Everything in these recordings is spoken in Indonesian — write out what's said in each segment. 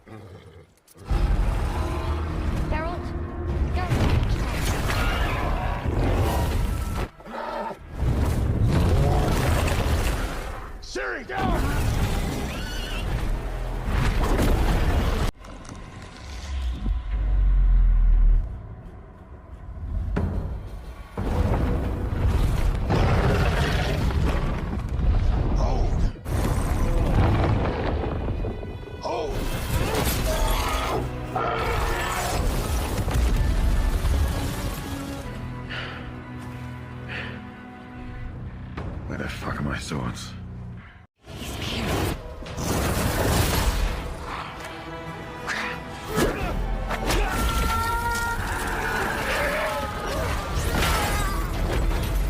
Geralt! Geralt! Siri, down! Where the fuck are my swords?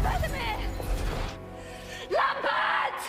Vesemir! Lambert!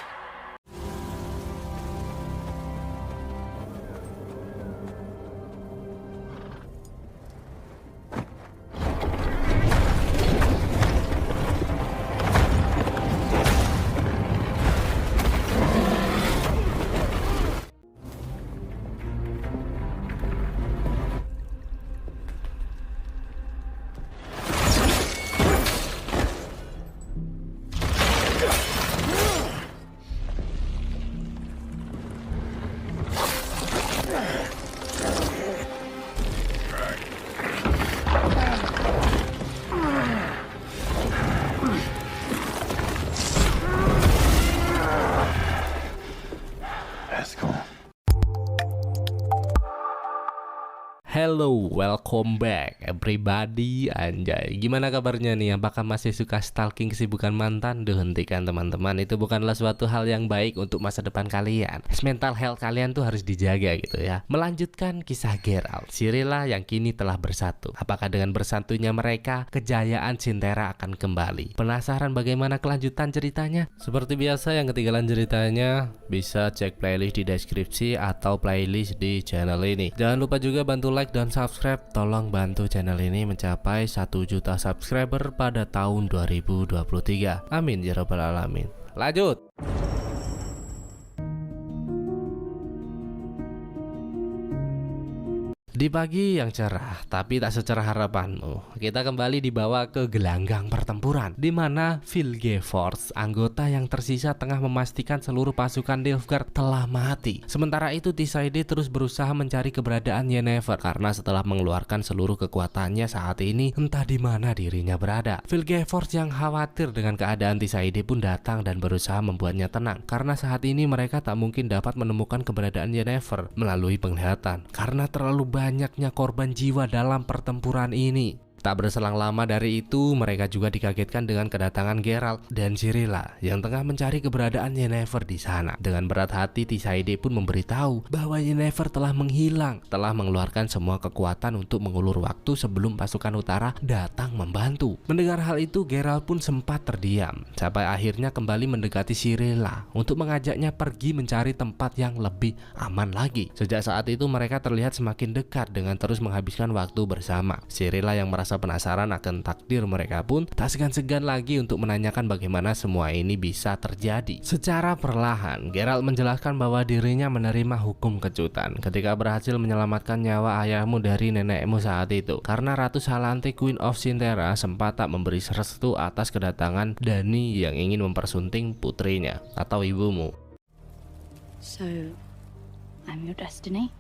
That's cool. Hello, welcome back everybody. Anjay, gimana kabarnya nih? Apakah masih suka stalking kesibukan mantan? Hentikan teman-teman, itu bukanlah suatu hal yang baik untuk masa depan kalian. Mental health kalian tuh harus dijaga gitu ya. Melanjutkan kisah Geralt, Cirilah yang kini telah bersatu. Apakah dengan bersatunya mereka, kejayaan Cinthera akan kembali? Penasaran bagaimana kelanjutan ceritanya? Seperti biasa, yang ketinggalan ceritanya bisa cek playlist di deskripsi atau playlist di channel ini. Jangan lupa juga bantu like dan subscribe. Tolong bantu channel ini mencapai 1 juta subscriber pada tahun 2023. Amin ya rabbal alamin. Lanjut. Di pagi yang cerah, tapi tak secerah harapanmu, kita kembali dibawa ke gelanggang pertempuran, di mana Vilgefortz, anggota yang tersisa, tengah memastikan seluruh pasukan Nilfgaard telah mati. Sementara itu, Tissaide terus berusaha mencari keberadaan Yennefer, karena setelah mengeluarkan seluruh kekuatannya saat ini, entah di mana dirinya berada. Vilgefortz yang khawatir dengan keadaan Tissaide pun datang dan berusaha membuatnya tenang, karena saat ini mereka tak mungkin dapat menemukan keberadaan Yennefer melalui penglihatan, karena terlalu banyaknya korban jiwa dalam pertempuran ini. Tak berselang lama dari itu, mereka juga dikagetkan dengan kedatangan Geralt dan Cirilah yang tengah mencari keberadaan Yennefer di sana. Dengan berat hati, Tissaide pun memberitahu bahwa Yennefer telah menghilang, telah mengeluarkan semua kekuatan untuk mengulur waktu sebelum pasukan utara datang membantu. Mendengar hal itu, Geralt pun sempat terdiam, sampai akhirnya kembali mendekati Cirilah untuk mengajaknya pergi mencari tempat yang lebih aman lagi. Sejak saat itu, mereka terlihat semakin dekat dengan terus menghabiskan waktu bersama. Cirilah yang merasa penasaran akan takdir mereka pun tak segan-segan lagi untuk menanyakan bagaimana semua ini bisa terjadi. Secara perlahan, Geralt menjelaskan bahwa dirinya menerima hukum kejutan ketika berhasil menyelamatkan nyawa ayahmu dari nenekmu saat itu, karena Ratu Salanthe, Queen of Cinthera, sempat tak memberi restu atas kedatangan Dany yang ingin mempersunting putrinya atau ibumu. So, I'm your destiny?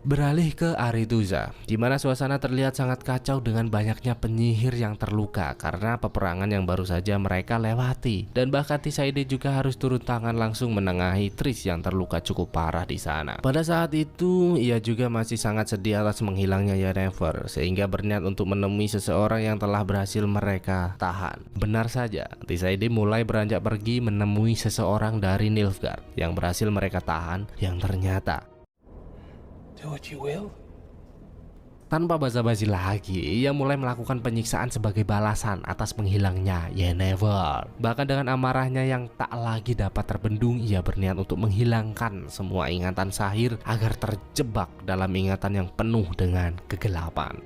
Beralih ke Aretuza, di mana suasana terlihat sangat kacau dengan banyaknya penyihir yang terluka karena peperangan yang baru saja mereka lewati, dan bahkan Tissaide juga harus turun tangan langsung menengahi Triss yang terluka cukup parah di sana. Pada saat itu, ia juga masih sangat sedih atas menghilangnya Yennefer, sehingga berniat untuk menemui seseorang yang telah berhasil mereka tahan. Benar saja, Tissaide mulai beranjak pergi menemui seseorang dari Nilfgaard yang berhasil mereka tahan, yang ternyata Do what you will. tanpa basa-basi lagi, ia mulai melakukan penyiksaan sebagai balasan atas menghilangnya Yennefer. Bahkan dengan amarahnya yang tak lagi dapat terbendung, ia berniat untuk menghilangkan semua ingatan Sahir agar terjebak dalam ingatan yang penuh dengan kegelapan.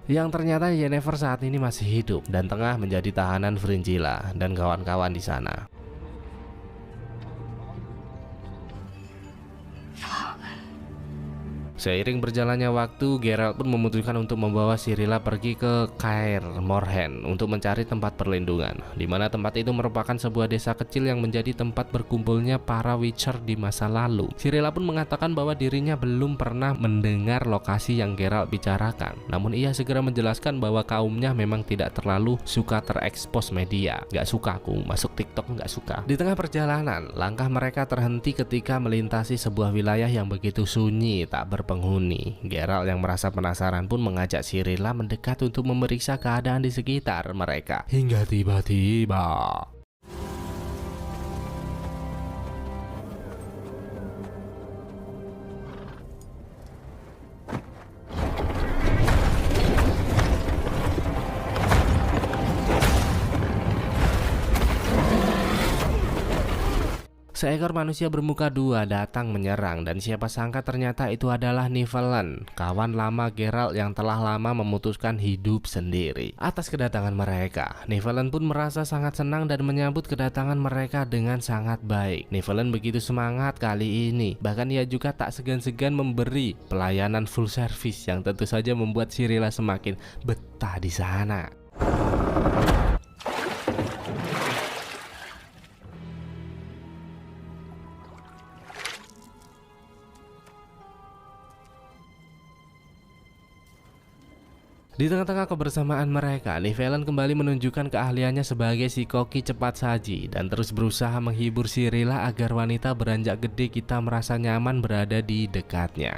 Yang ternyata Yennefer saat ini masih hidup dan tengah menjadi tahanan Fringilla dan kawan-kawan di sana. Seiring berjalannya waktu, Geralt pun memutuskan untuk membawa Cirilia pergi ke Kaer Morhen untuk mencari tempat perlindungan, di mana tempat itu merupakan sebuah desa kecil yang menjadi tempat berkumpulnya para Witcher di masa lalu. Cirilia pun mengatakan bahwa dirinya belum pernah mendengar lokasi yang Geralt bicarakan, namun ia segera menjelaskan bahwa kaumnya memang tidak terlalu suka terekspos media. Gak suka aku masuk TikTok, gak suka. Di tengah perjalanan, langkah mereka terhenti ketika melintasi sebuah wilayah yang begitu sunyi tak berpenghuni. Geralt yang merasa penasaran pun mengajak Cirilia mendekat untuk memeriksa keadaan di sekitar mereka. Hingga tiba-tiba seekor manusia bermuka dua datang menyerang, dan siapa sangka ternyata itu adalah Niflheim, kawan lama Geralt yang telah lama memutuskan hidup sendiri. Atas kedatangan mereka, Niflheim pun merasa sangat senang dan menyambut kedatangan mereka dengan sangat baik. Niflheim begitu semangat kali ini, bahkan ia juga tak segan-segan memberi pelayanan full service yang tentu saja membuat Cirilia semakin betah di sana. Di tengah-tengah kebersamaan mereka, Niflheim kembali menunjukkan keahliannya sebagai si koki cepat saji dan terus berusaha menghibur Cirilia agar wanita beranjak gede kita merasa nyaman berada di dekatnya.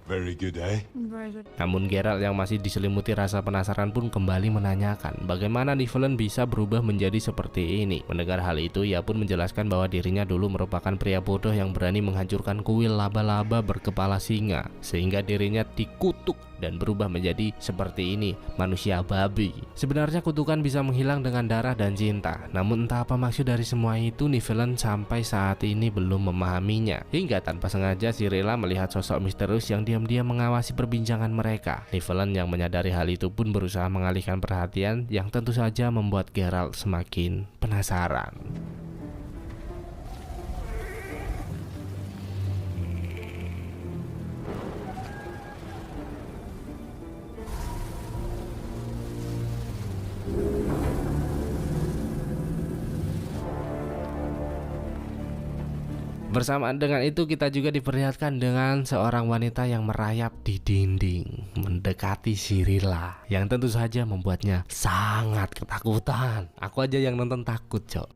Very good, eh? Very good. Namun Geralt yang masih diselimuti rasa penasaran pun kembali menanyakan bagaimana Niflheim bisa berubah menjadi seperti ini. Mendengar hal itu, ia pun menjelaskan bahwa dirinya dulu merupakan pria bodoh yang berani menghancurkan kuil laba-laba berkepala singa, sehingga dirinya dikutuk dan berubah menjadi seperti ini, manusia babi. Sebenarnya kutukan bisa menghilang dengan darah dan cinta, namun entah apa maksud dari semua itu, Niflheim sampai saat ini belum memahaminya. Hingga tanpa sengaja Cirilia melihat sosok misterius yang diam-diam mengawasi perbincangan mereka. Niflheim yang menyadari hal itu pun berusaha mengalihkan perhatian, yang tentu saja membuat Geralt semakin penasaran. Bersamaan dengan itu, kita juga diperlihatkan dengan seorang wanita yang merayap di dinding mendekati Cirilia, yang tentu saja membuatnya sangat ketakutan. Aku aja yang nonton takut, cok.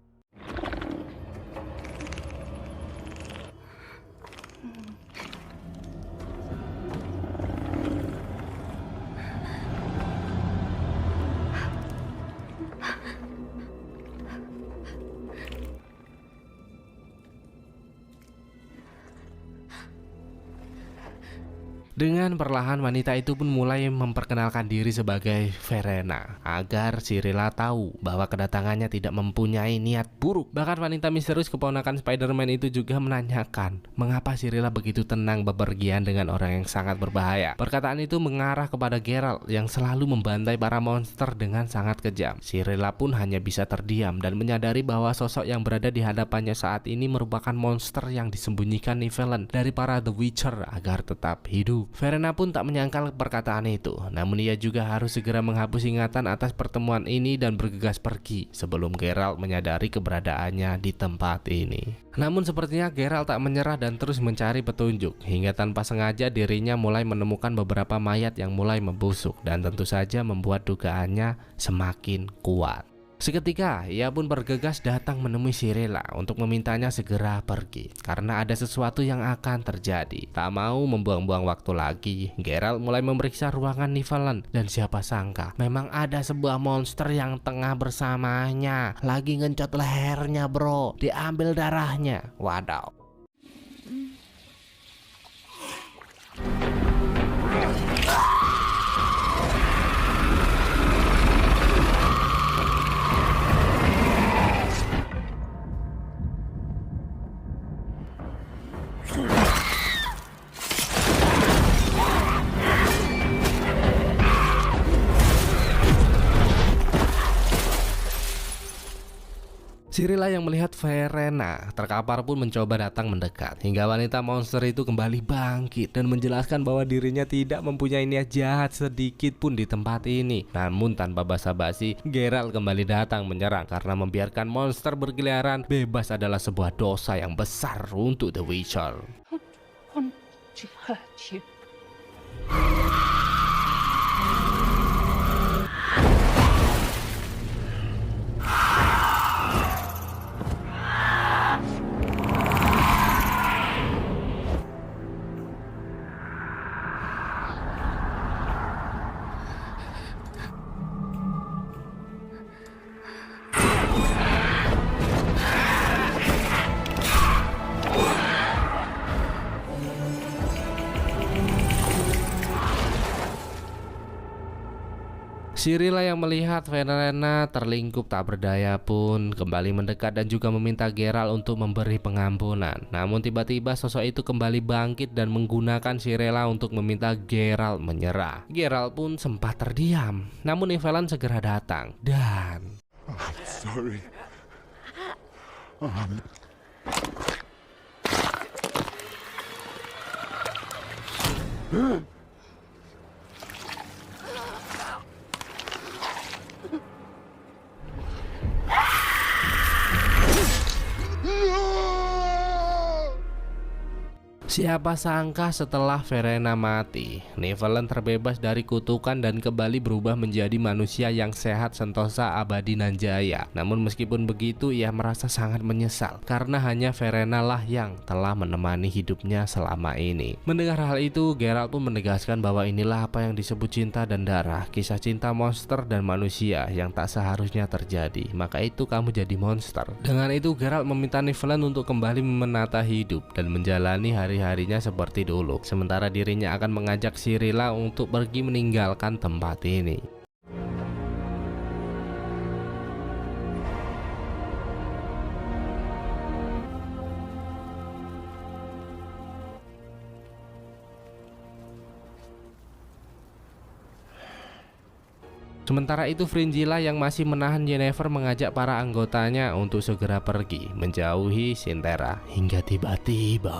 Dengan perlahan wanita itu pun mulai memperkenalkan diri sebagai Verena agar Cirilia tahu bahwa kedatangannya tidak mempunyai niat buruk. Bahkan wanita misterius keponakan Spider-Man itu juga menanyakan mengapa Cirilia begitu tenang bepergian dengan orang yang sangat berbahaya. Perkataan itu mengarah kepada Geralt yang selalu membantai para monster dengan sangat kejam. Cirilia pun hanya bisa terdiam dan menyadari bahwa sosok yang berada di hadapannya saat ini merupakan monster yang disembunyikan Niflheim dari para The Witcher agar tetap hidup. Verena pun tak menyangkal perkataan itu, namun ia juga harus segera menghapus ingatan atas pertemuan ini dan bergegas pergi sebelum Geralt menyadari keberadaannya di tempat ini. Namun sepertinya Geralt tak menyerah dan terus mencari petunjuk, hingga tanpa sengaja dirinya mulai menemukan beberapa mayat yang mulai membusuk dan tentu saja membuat dugaannya semakin kuat. Seketika ia pun bergegas datang menemui Cirilia untuk memintanya segera pergi karena ada sesuatu yang akan terjadi. Tak mau membuang-buang waktu lagi, Geralt mulai memeriksa ruangan Niflheim dan siapa sangka memang ada sebuah monster yang tengah bersamanya lagi ngencot lehernya, bro. Diambil darahnya. Wadaw. Cirilla yang melihat Verena terkapar pun mencoba datang mendekat, hingga wanita monster itu kembali bangkit dan menjelaskan bahwa dirinya tidak mempunyai niat jahat sedikit pun di tempat ini. Namun tanpa basa-basi, Geralt kembali datang menyerang karena membiarkan monster berkeliaran bebas adalah sebuah dosa yang besar untuk The Witcher. Want to hurt you. Cirilla yang melihat Verena terlingkup tak berdaya pun kembali mendekat dan juga meminta Geralt untuk memberi pengampunan. Namun tiba-tiba sosok itu kembali bangkit dan menggunakan Cirilla untuk meminta Geralt menyerah. Geralt pun sempat terdiam, namun Evelyn segera datang dan... I'm sorry. Siapa sangka setelah Verena mati, Nivellen terbebas dari kutukan dan kembali berubah menjadi manusia yang sehat sentosa abadi nan jaya. Namun meskipun begitu, ia merasa sangat menyesal karena hanya Verena lah yang telah menemani hidupnya selama ini. Mendengar hal itu, Geralt pun menegaskan bahwa inilah apa yang disebut cinta dan darah, kisah cinta monster dan manusia yang tak seharusnya terjadi. Maka itu kamu jadi monster. Dengan itu Geralt meminta Nivellen untuk kembali menata hidup dan menjalani hari-harinya seperti dulu, sementara dirinya akan mengajak Cirilla untuk pergi meninggalkan tempat ini. Sementara itu Fringilla yang masih menahan Yennefer mengajak para anggotanya untuk segera pergi menjauhi Sinterra hingga tiba-tiba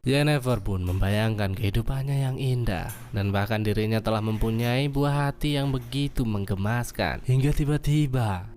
Yennefer pun membayangkan kehidupannya yang indah dan bahkan dirinya telah mempunyai buah hati yang begitu menggemaskan hingga tiba-tiba.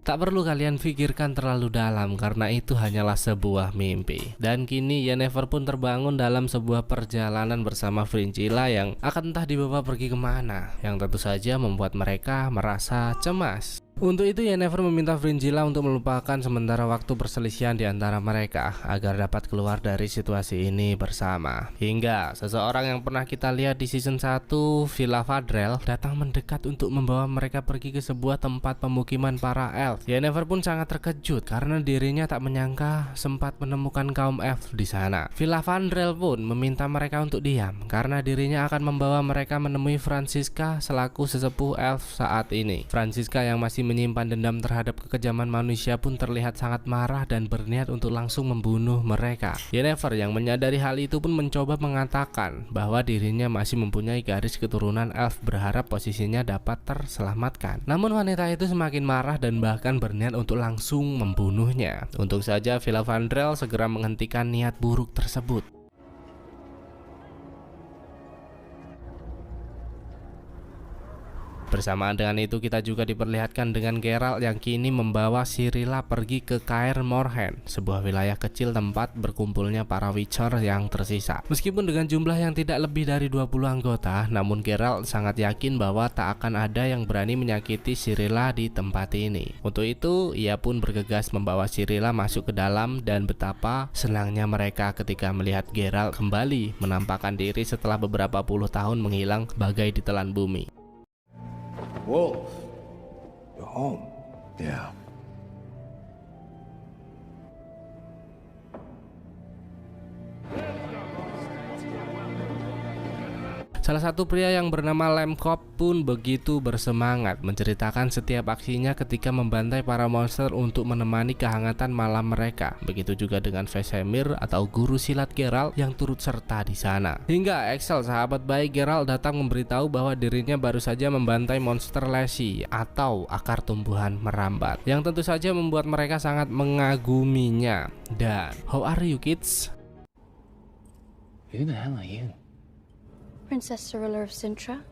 Tak perlu kalian pikirkan terlalu dalam karena itu hanyalah sebuah mimpi. Dan kini Yennefer pun terbangun dalam sebuah perjalanan bersama Fringilla yang akan entah dibawa pergi kemana, yang tentu saja membuat mereka merasa cemas. Untuk itu Yennefer meminta Fringilla untuk melupakan sementara waktu perselisihan di antara mereka agar dapat keluar dari situasi ini bersama. Hingga seseorang yang pernah kita lihat di season 1, Filavandrel, datang mendekat untuk membawa mereka pergi ke sebuah tempat pemukiman para elf. Yennefer pun sangat terkejut karena dirinya tak menyangka sempat menemukan kaum elf di sana. Filavandrel pun meminta mereka untuk diam karena dirinya akan membawa mereka menemui Franziska selaku sesepuh elf saat ini. Franziska yang masih menyimpan dendam terhadap kekejaman manusia pun terlihat sangat marah dan berniat untuk langsung membunuh mereka. Yennefer yang menyadari hal itu pun mencoba mengatakan bahwa dirinya masih mempunyai garis keturunan elf, berharap posisinya dapat terselamatkan. Namun wanita itu semakin marah dan bahkan berniat untuk langsung membunuhnya. Untung saja Filavandrel segera menghentikan niat buruk tersebut. Bersamaan dengan itu kita juga diperlihatkan dengan Geralt yang kini membawa Cirilla pergi ke Kaer Morhen, sebuah wilayah kecil tempat berkumpulnya para Witcher yang tersisa. Meskipun dengan jumlah yang tidak lebih dari 20 anggota, namun Geralt sangat yakin bahwa tak akan ada yang berani menyakiti Cirilla di tempat ini. Untuk itu ia pun bergegas membawa Cirilla masuk ke dalam dan betapa senangnya mereka ketika melihat Geralt kembali menampakkan diri setelah beberapa puluh tahun menghilang bagai ditelan bumi. Wolf, you're home. Yeah. Salah satu pria yang bernama Lemkop pun begitu bersemangat menceritakan setiap aksinya ketika membantai para monster untuk menemani kehangatan malam mereka. Begitu juga dengan Vesemir atau guru silat Geralt yang turut serta di sana. Hingga Axel, sahabat baik Geralt, datang memberitahu bahwa dirinya baru saja membantai monster lesi atau akar tumbuhan merambat, yang tentu saja membuat mereka sangat mengaguminya. Dan how are you kids? Who the hell are you? Princess Cirilla of Sintra.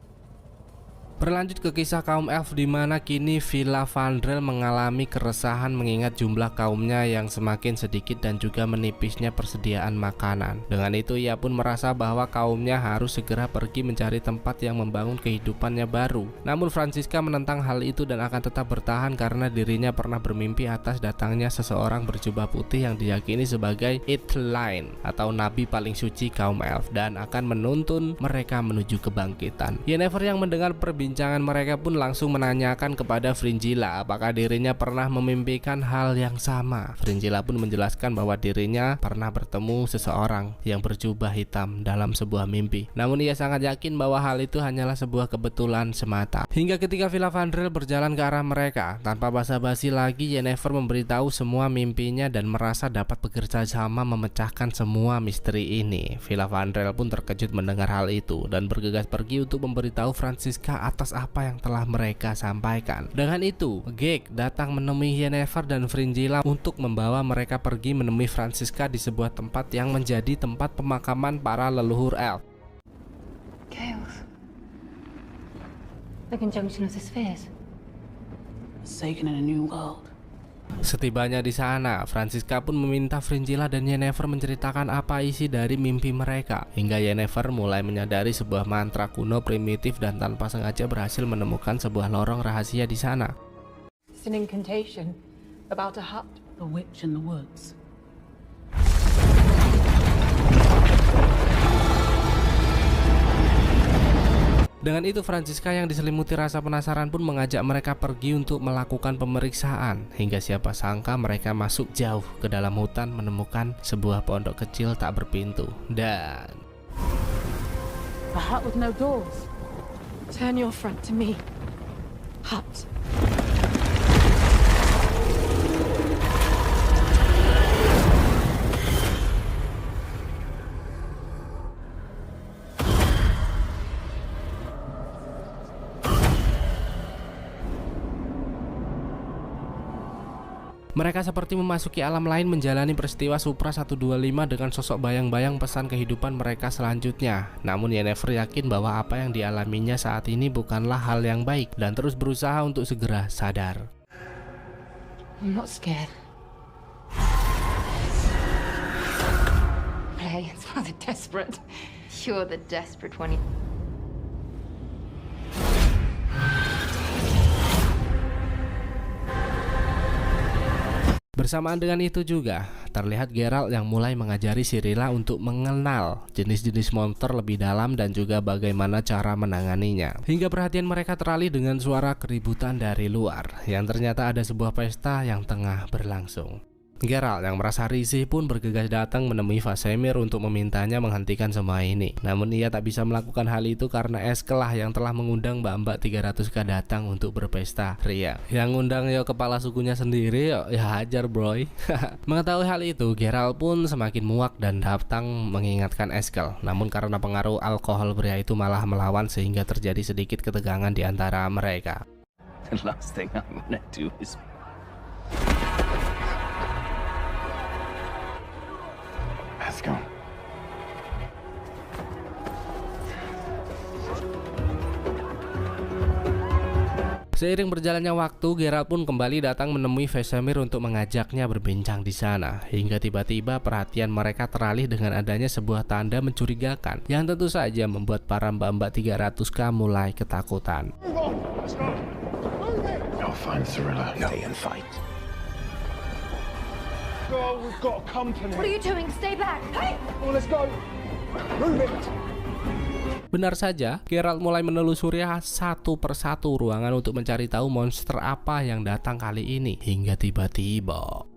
Berlanjut ke kisah kaum elf di mana kini Villa Vandrel mengalami keresahan mengingat jumlah kaumnya yang semakin sedikit dan juga menipisnya persediaan makanan. Dengan itu ia pun merasa bahwa kaumnya harus segera pergi mencari tempat yang membangun kehidupannya baru. Namun Franziska menentang hal itu dan akan tetap bertahan karena dirinya pernah bermimpi atas datangnya seseorang berjubah putih yang diyakini sebagai Ithline atau nabi paling suci kaum elf dan akan menuntun mereka menuju kebangkitan. Yennefer yang mendengar perbincangan mereka pun langsung menanyakan kepada Fringilla apakah dirinya pernah memimpikan hal yang sama. Fringilla pun menjelaskan bahwa dirinya pernah bertemu seseorang yang berjubah hitam dalam sebuah mimpi. Namun ia sangat yakin bahwa hal itu hanyalah sebuah kebetulan semata. Hingga ketika Villa Vandrel berjalan ke arah mereka, tanpa basa-basi lagi Yennefer memberitahu semua mimpinya dan merasa dapat bekerja sama memecahkan semua misteri ini. Villa Vandrel pun terkejut mendengar hal itu dan bergegas pergi untuk memberitahu Franziska atas apa yang telah mereka sampaikan. Dengan itu, Gek datang menemui Yennefer dan Fringilla untuk membawa mereka pergi menemui Franziska di sebuah tempat yang menjadi tempat pemakaman para leluhur elf. Chaos. The conjunction of the spheres. Forsaken in a new world. Setibanya di sana, Franziska pun meminta Fringilla dan Yennefer menceritakan apa isi dari mimpi mereka. Hingga Yennefer mulai menyadari sebuah mantra kuno primitif dan tanpa sengaja berhasil menemukan sebuah lorong rahasia di sana. It's an incantation about a hut. The witch in the woods. Dengan itu Franziska yang diselimuti rasa penasaran pun mengajak mereka pergi untuk melakukan pemeriksaan. Hingga siapa sangka mereka masuk jauh ke dalam hutan menemukan sebuah pondok kecil tak berpintu. Dan A hut with no doors. Turn your front to me. Hut. mereka seperti memasuki alam lain menjalani peristiwa Supra 125 dengan sosok bayang-bayang pesan kehidupan mereka selanjutnya. Namun Yennefer yakin bahwa apa yang dialaminya saat ini bukanlah hal yang baik dan terus berusaha untuk segera sadar. I'm not scared. Play, it's rather desperate. You're the desperate one. Bersamaan dengan itu juga, terlihat Geralt yang mulai mengajari Cirilla untuk mengenal jenis-jenis monster lebih dalam dan juga bagaimana cara menanganinya. Hingga perhatian mereka teralih dengan suara keributan dari luar, yang ternyata ada sebuah pesta yang tengah berlangsung. Geralt yang merasa risih pun bergegas datang menemui Vesemir untuk memintanya menghentikan semua ini. Namun ia tak bisa melakukan hal itu karena Eskel lah yang telah mengundang mbak-mbak 300k datang untuk berpesta ria. Yang ngundang ya kepala sukunya sendiri ya hajar broy. Mengetahui hal itu, Geralt pun semakin muak dan datang mengingatkan Eskel. Namun karena pengaruh alkohol pria itu malah melawan sehingga terjadi sedikit ketegangan di antara mereka. The last thing I'm gonna do is... Let's go. Seiring berjalannya waktu, Geralt pun kembali datang menemui Vesemir untuk mengajaknya berbincang di sana. Hingga tiba-tiba perhatian mereka teralih dengan adanya sebuah tanda mencurigakan yang tentu saja membuat para mbak-mbak 300k mulai ketakutan. I'll find Cirilla. Stay and fight. Oh, we've got company. What are you doing? Stay back! Hey! Oh, let's go. Move it. Benar saja, Geralt mulai menelusuri satu persatu ruangan untuk mencari tahu monster apa yang datang kali ini. Hingga tiba-tiba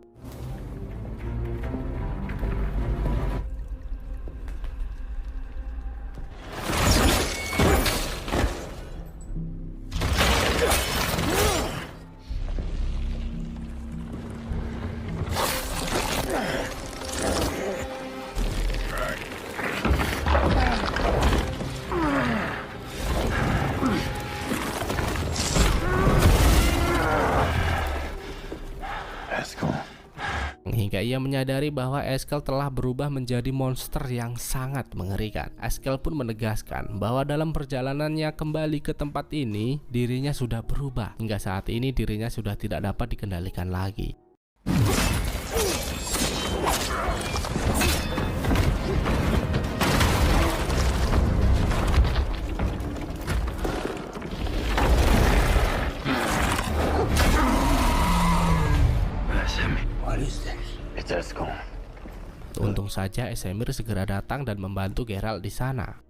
hingga ia menyadari bahwa Eskel telah berubah menjadi monster yang sangat mengerikan. Eskel pun menegaskan bahwa dalam perjalanannya kembali ke tempat ini, dirinya sudah berubah. Hingga saat ini dirinya sudah tidak dapat dikendalikan lagi. What is this? It's Eskel. Untung saja Esemir segera datang dan membantu Geralt di sana.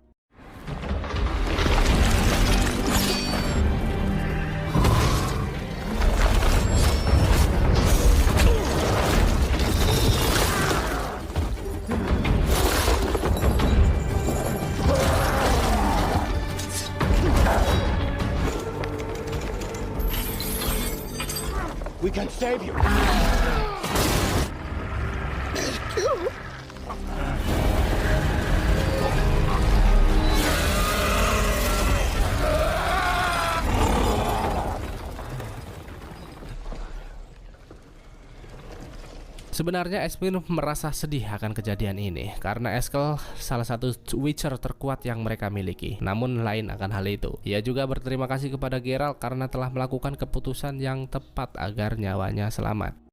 We can save you. Sebenarnya Esemir merasa sedih akan kejadian ini karena Eskel salah satu Witcher terkuat yang mereka miliki. Namun lain akan hal itu, ia juga berterima kasih kepada Geralt karena telah melakukan keputusan yang tepat agar nyawanya selamat.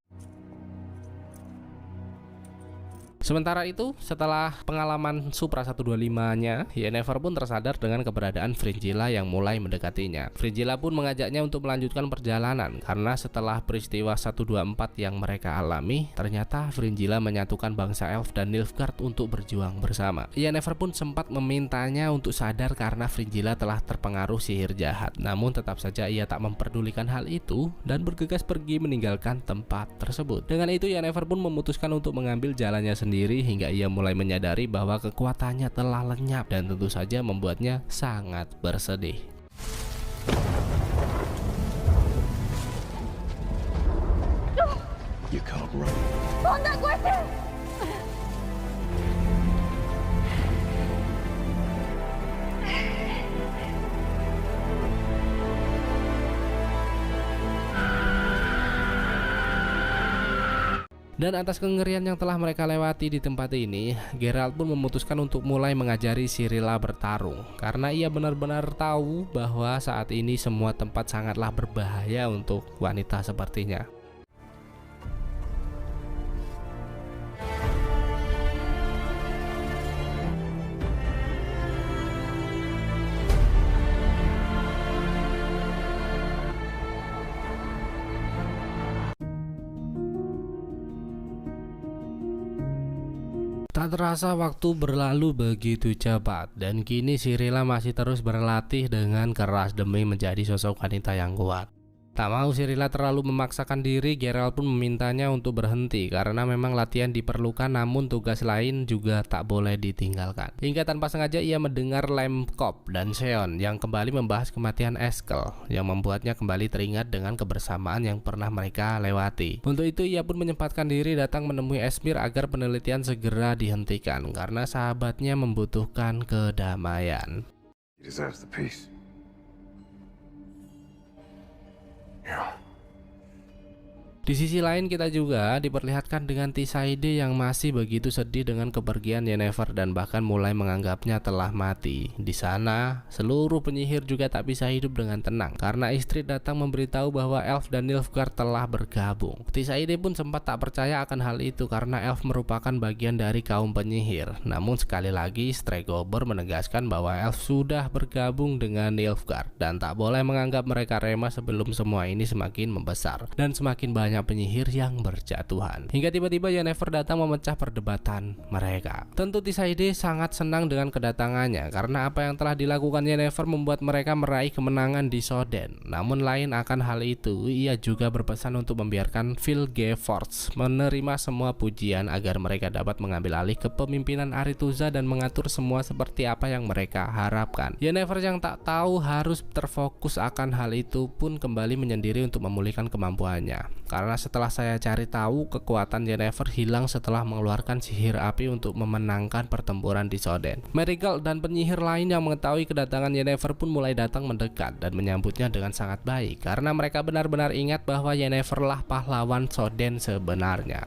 Sementara itu, setelah pengalaman Supra 125-nya, Yennefer pun tersadar dengan keberadaan Fringilla yang mulai mendekatinya. Fringilla pun mengajaknya untuk melanjutkan perjalanan karena setelah peristiwa 124 yang mereka alami, ternyata Fringilla menyatukan bangsa Elf dan Nilfgaard untuk berjuang bersama. Yennefer pun sempat memintanya untuk sadar karena Fringilla telah terpengaruh sihir jahat. Namun tetap saja ia tak memperdulikan hal itu dan bergegas pergi meninggalkan tempat tersebut. Dengan itu Yennefer pun memutuskan untuk mengambil jalannya sendiri hingga ia mulai menyadari bahwa kekuatannya telah lenyap dan tentu saja membuatnya sangat bersedih. You can't run. Dan atas kengerian yang telah mereka lewati di tempat ini, Geralt pun memutuskan untuk mulai mengajari Cirilla bertarung karena ia benar-benar tahu bahwa saat ini semua tempat sangatlah berbahaya untuk wanita sepertinya. Tak terasa waktu berlalu begitu cepat dan kini Cirilla masih terus berlatih dengan keras demi menjadi sosok wanita yang kuat. Tak mau Cirilla terlalu memaksakan diri, Geralt pun memintanya untuk berhenti karena memang latihan diperlukan namun tugas lain juga tak boleh ditinggalkan. Hingga tanpa sengaja ia mendengar Lemkop dan Seon yang kembali membahas kematian Eskel yang membuatnya kembali teringat dengan kebersamaan yang pernah mereka lewati. Untuk itu ia pun menyempatkan diri datang menemui Esemir agar penelitian segera dihentikan karena sahabatnya membutuhkan kedamaian. He deserves the peace. Yeah. Di sisi lain kita juga diperlihatkan dengan Tisaide yang masih begitu sedih dengan kepergian Yennefer dan bahkan mulai menganggapnya telah mati. Di sana, seluruh penyihir juga tak bisa hidup dengan tenang karena istri datang memberitahu bahwa Elf dan Nilfgaard telah bergabung. Tisaide pun sempat tak percaya akan hal itu karena Elf merupakan bagian dari kaum penyihir. Namun sekali lagi Stregobor menegaskan bahwa Elf sudah bergabung dengan Nilfgaard dan tak boleh menganggap mereka remeh sebelum semua ini semakin membesar dan semakin banyak penyihir yang berjatuhan. Hingga tiba-tiba Yennefer datang memecah perdebatan mereka. Tentu Tisaide sangat senang dengan kedatangannya karena apa yang telah dilakukan Yennefer membuat mereka meraih kemenangan di Soden. Namun lain akan hal itu, ia juga berpesan untuk membiarkan Vilgefortz menerima semua pujian agar mereka dapat mengambil alih kepemimpinan Aretuza dan mengatur semua seperti apa yang mereka harapkan. Yennefer yang tak tahu harus terfokus akan hal itu pun kembali menyendiri untuk memulihkan kemampuannya. Karena setelah saya cari tahu, kekuatan Yennefer hilang setelah mengeluarkan sihir api untuk memenangkan pertempuran di Soden. Marigold dan penyihir lain yang mengetahui kedatangan Yennefer pun mulai datang mendekat dan menyambutnya dengan sangat baik karena mereka benar-benar ingat bahwa Yennefer lah pahlawan Soden sebenarnya.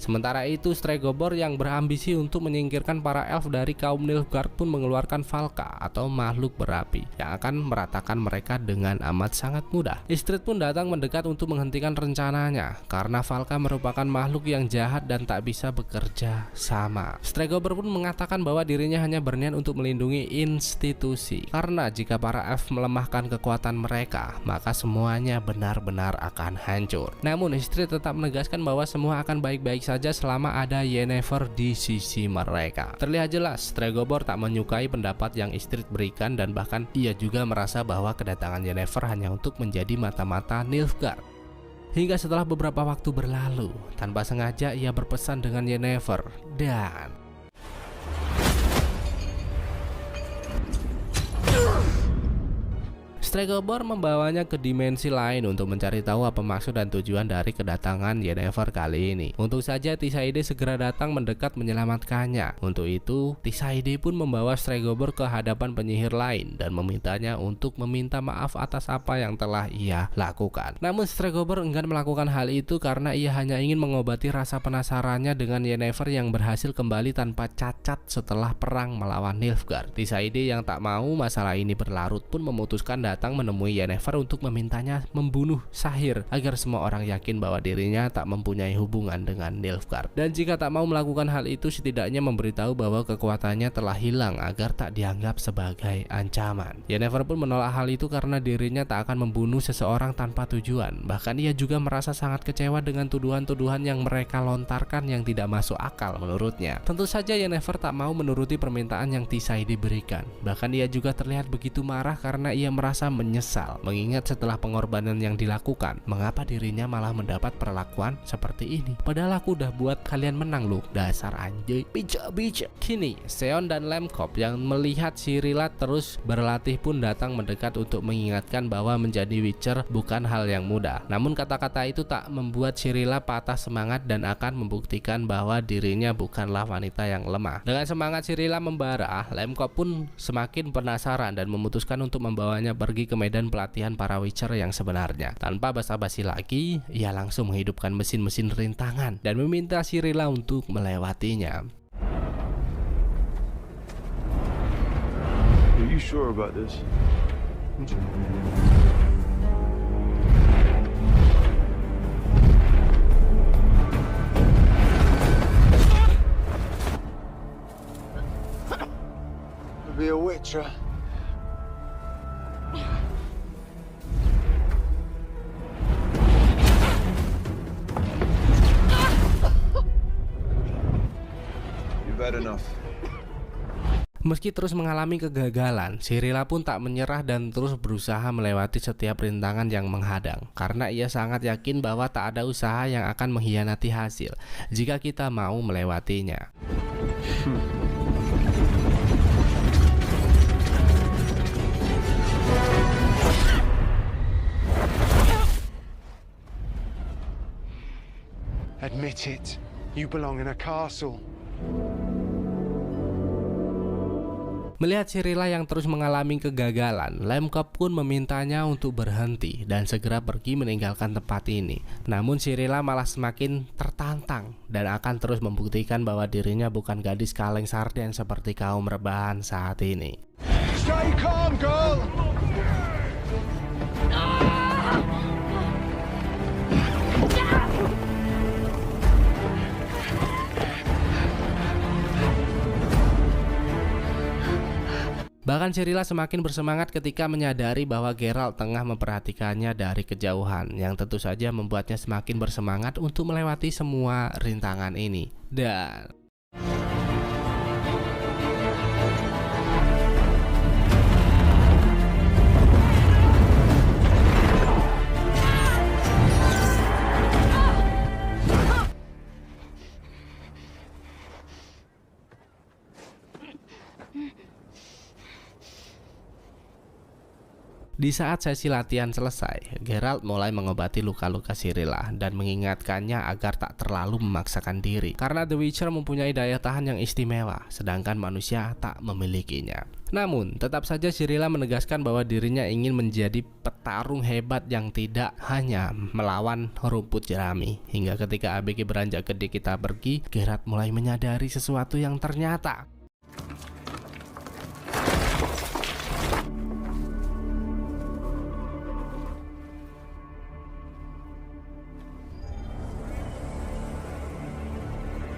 Sementara itu Stregobor yang berambisi untuk menyingkirkan para elf dari kaum Nilfgaard pun mengeluarkan Valka atau makhluk berapi yang akan meratakan mereka dengan amat sangat mudah. Istrid pun datang mendekat untuk menghentikan rencananya karena Valka merupakan makhluk yang jahat dan tak bisa bekerja sama. Stregobor pun mengatakan bahwa dirinya hanya berniat untuk melindungi institusi karena jika para elf melemahkan kekuatan mereka maka semuanya benar-benar akan hancur. Namun Istrid tetap menegaskan bahwa semua akan baik-baik saja selama ada Yennefer di sisi mereka. Terlihat jelas Stregobor tak menyukai pendapat yang Istrid berikan dan bahkan ia juga merasa bahwa kedatangan Yennefer hanya untuk menjadi mata-mata Nilfgaard. Hingga setelah beberapa waktu berlalu, tanpa sengaja ia berpesan dengan Yennefer dan Stregobor membawanya ke dimensi lain untuk mencari tahu apa maksud dan tujuan dari kedatangan Yennefer kali ini. Untuk saja Tisaide segera datang mendekat menyelamatkannya. Untuk itu Tisaide pun membawa Stregobor ke hadapan penyihir lain dan memintanya untuk meminta maaf atas apa yang telah ia lakukan. Namun Stregobor enggan melakukan hal itu karena ia hanya ingin mengobati rasa penasarannya dengan Yennefer yang berhasil kembali tanpa cacat setelah perang melawan Nilfgaard. Tisaide yang tak mau masalah ini berlarut pun memutuskan datang menemui Yennefer untuk memintanya membunuh Sahir agar semua orang yakin bahwa dirinya tak mempunyai hubungan dengan Nilfgaard. Dan jika tak mau melakukan hal itu, setidaknya memberitahu bahwa kekuatannya telah hilang agar tak dianggap sebagai ancaman. Yennefer pun menolak hal itu karena dirinya tak akan membunuh seseorang tanpa tujuan. Bahkan ia juga merasa sangat kecewa dengan tuduhan-tuduhan yang mereka lontarkan yang tidak masuk akal menurutnya. Tentu saja Yennefer tak mau menuruti permintaan yang Tisaide berikan. Bahkan ia juga terlihat begitu marah karena ia merasa menyesal mengingat setelah pengorbanan yang dilakukan, mengapa dirinya malah mendapat perlakuan seperti ini. Padahal aku udah buat kalian menang loh, dasar anjay. Bijak. Kini Seon dan Lemkop yang melihat Cirilla terus berlatih pun datang mendekat untuk mengingatkan bahwa menjadi Witcher bukan hal yang mudah. Namun kata-kata itu tak membuat Cirilla patah semangat dan akan membuktikan bahwa dirinya bukanlah wanita yang lemah. Dengan semangat Cirilla membara, Lemkop pun semakin penasaran dan memutuskan untuk membawanya pergi ke medan pelatihan para Witcher yang sebenarnya. Tanpa basa-basi lagi, ia langsung menghidupkan mesin-mesin rintangan dan meminta Cirilla untuk melewatinya. Are you sure about this? To be a witcher. You've had enough. Meski terus mengalami kegagalan, Cirilla pun tak menyerah dan terus berusaha melewati setiap rintangan yang menghadang. Karena ia sangat yakin bahwa tak ada usaha yang akan mengkhianati hasil jika kita mau melewatinya. Admit it. You belong in a castle. Melihat Cirilla yang terus mengalami kegagalan, Lemkop pun memintanya untuk berhenti dan segera pergi meninggalkan tempat ini. Namun Cirilla malah semakin tertantang dan akan terus membuktikan bahwa dirinya bukan gadis kaleng sarden seperti kaum rebahan saat ini. Stay calm, girl! Bahkan Cirilla semakin bersemangat ketika menyadari bahwa Geralt tengah memperhatikannya dari kejauhan, yang tentu saja membuatnya semakin bersemangat untuk melewati semua rintangan ini. Dan Di saat sesi latihan selesai, Geralt mulai mengobati luka-luka Cirilla dan mengingatkannya agar tak terlalu memaksakan diri karena The Witcher mempunyai daya tahan yang istimewa, sedangkan manusia tak memilikinya. Namun, tetap saja Cirilla menegaskan bahwa dirinya ingin menjadi petarung hebat yang tidak hanya melawan rumput jerami. Hingga ketika ABG beranjak gede kita pergi, Geralt mulai menyadari sesuatu yang ternyata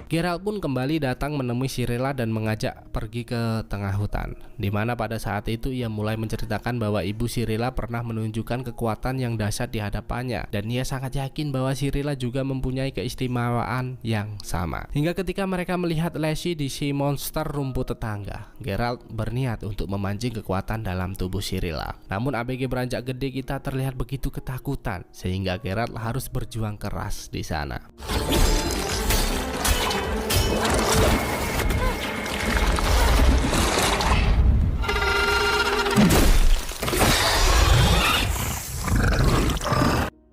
Geralt pun kembali datang menemui Cirilla dan mengajak pergi ke tengah hutan, di mana pada saat itu ia mulai menceritakan bahwa ibu Cirilla pernah menunjukkan kekuatan yang dahsyat di hadapannya, dan ia sangat yakin bahwa Cirilla juga mempunyai keistimewaan yang sama. Hingga ketika mereka melihat Leshy di si monster rumput tetangga, Geralt berniat untuk memancing kekuatan dalam tubuh Cirilla. Namun ABG beranjak gede kita terlihat begitu ketakutan, sehingga Geralt harus berjuang keras di sana.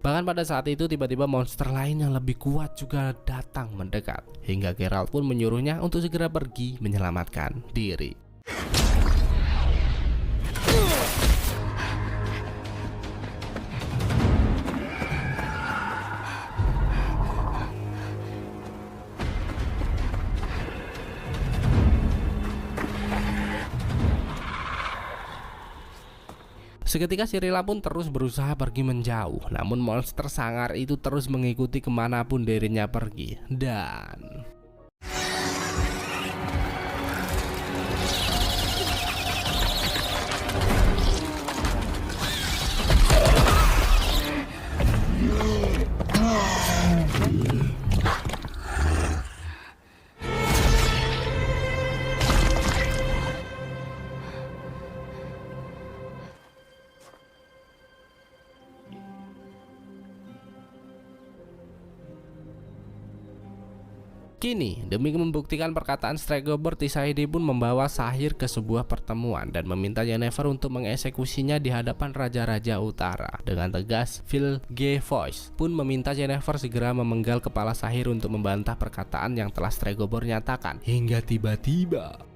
Bahkan pada saat itu tiba-tiba monster lain yang lebih kuat juga datang mendekat, hingga Geralt pun menyuruhnya untuk segera pergi menyelamatkan diri. Seketika Cirilla pun terus berusaha pergi menjauh, namun monster sangar itu terus mengikuti kemanapun dirinya pergi. Dan kini, demi membuktikan perkataan Stregobor, Tissaia pun membawa Sahir ke sebuah pertemuan dan meminta Yennefer untuk mengeksekusinya di hadapan Raja-Raja Utara. Dengan tegas, Vilgefortz pun meminta Yennefer segera memenggal kepala Sahir untuk membantah perkataan yang telah Stregobor nyatakan. Hingga tiba-tiba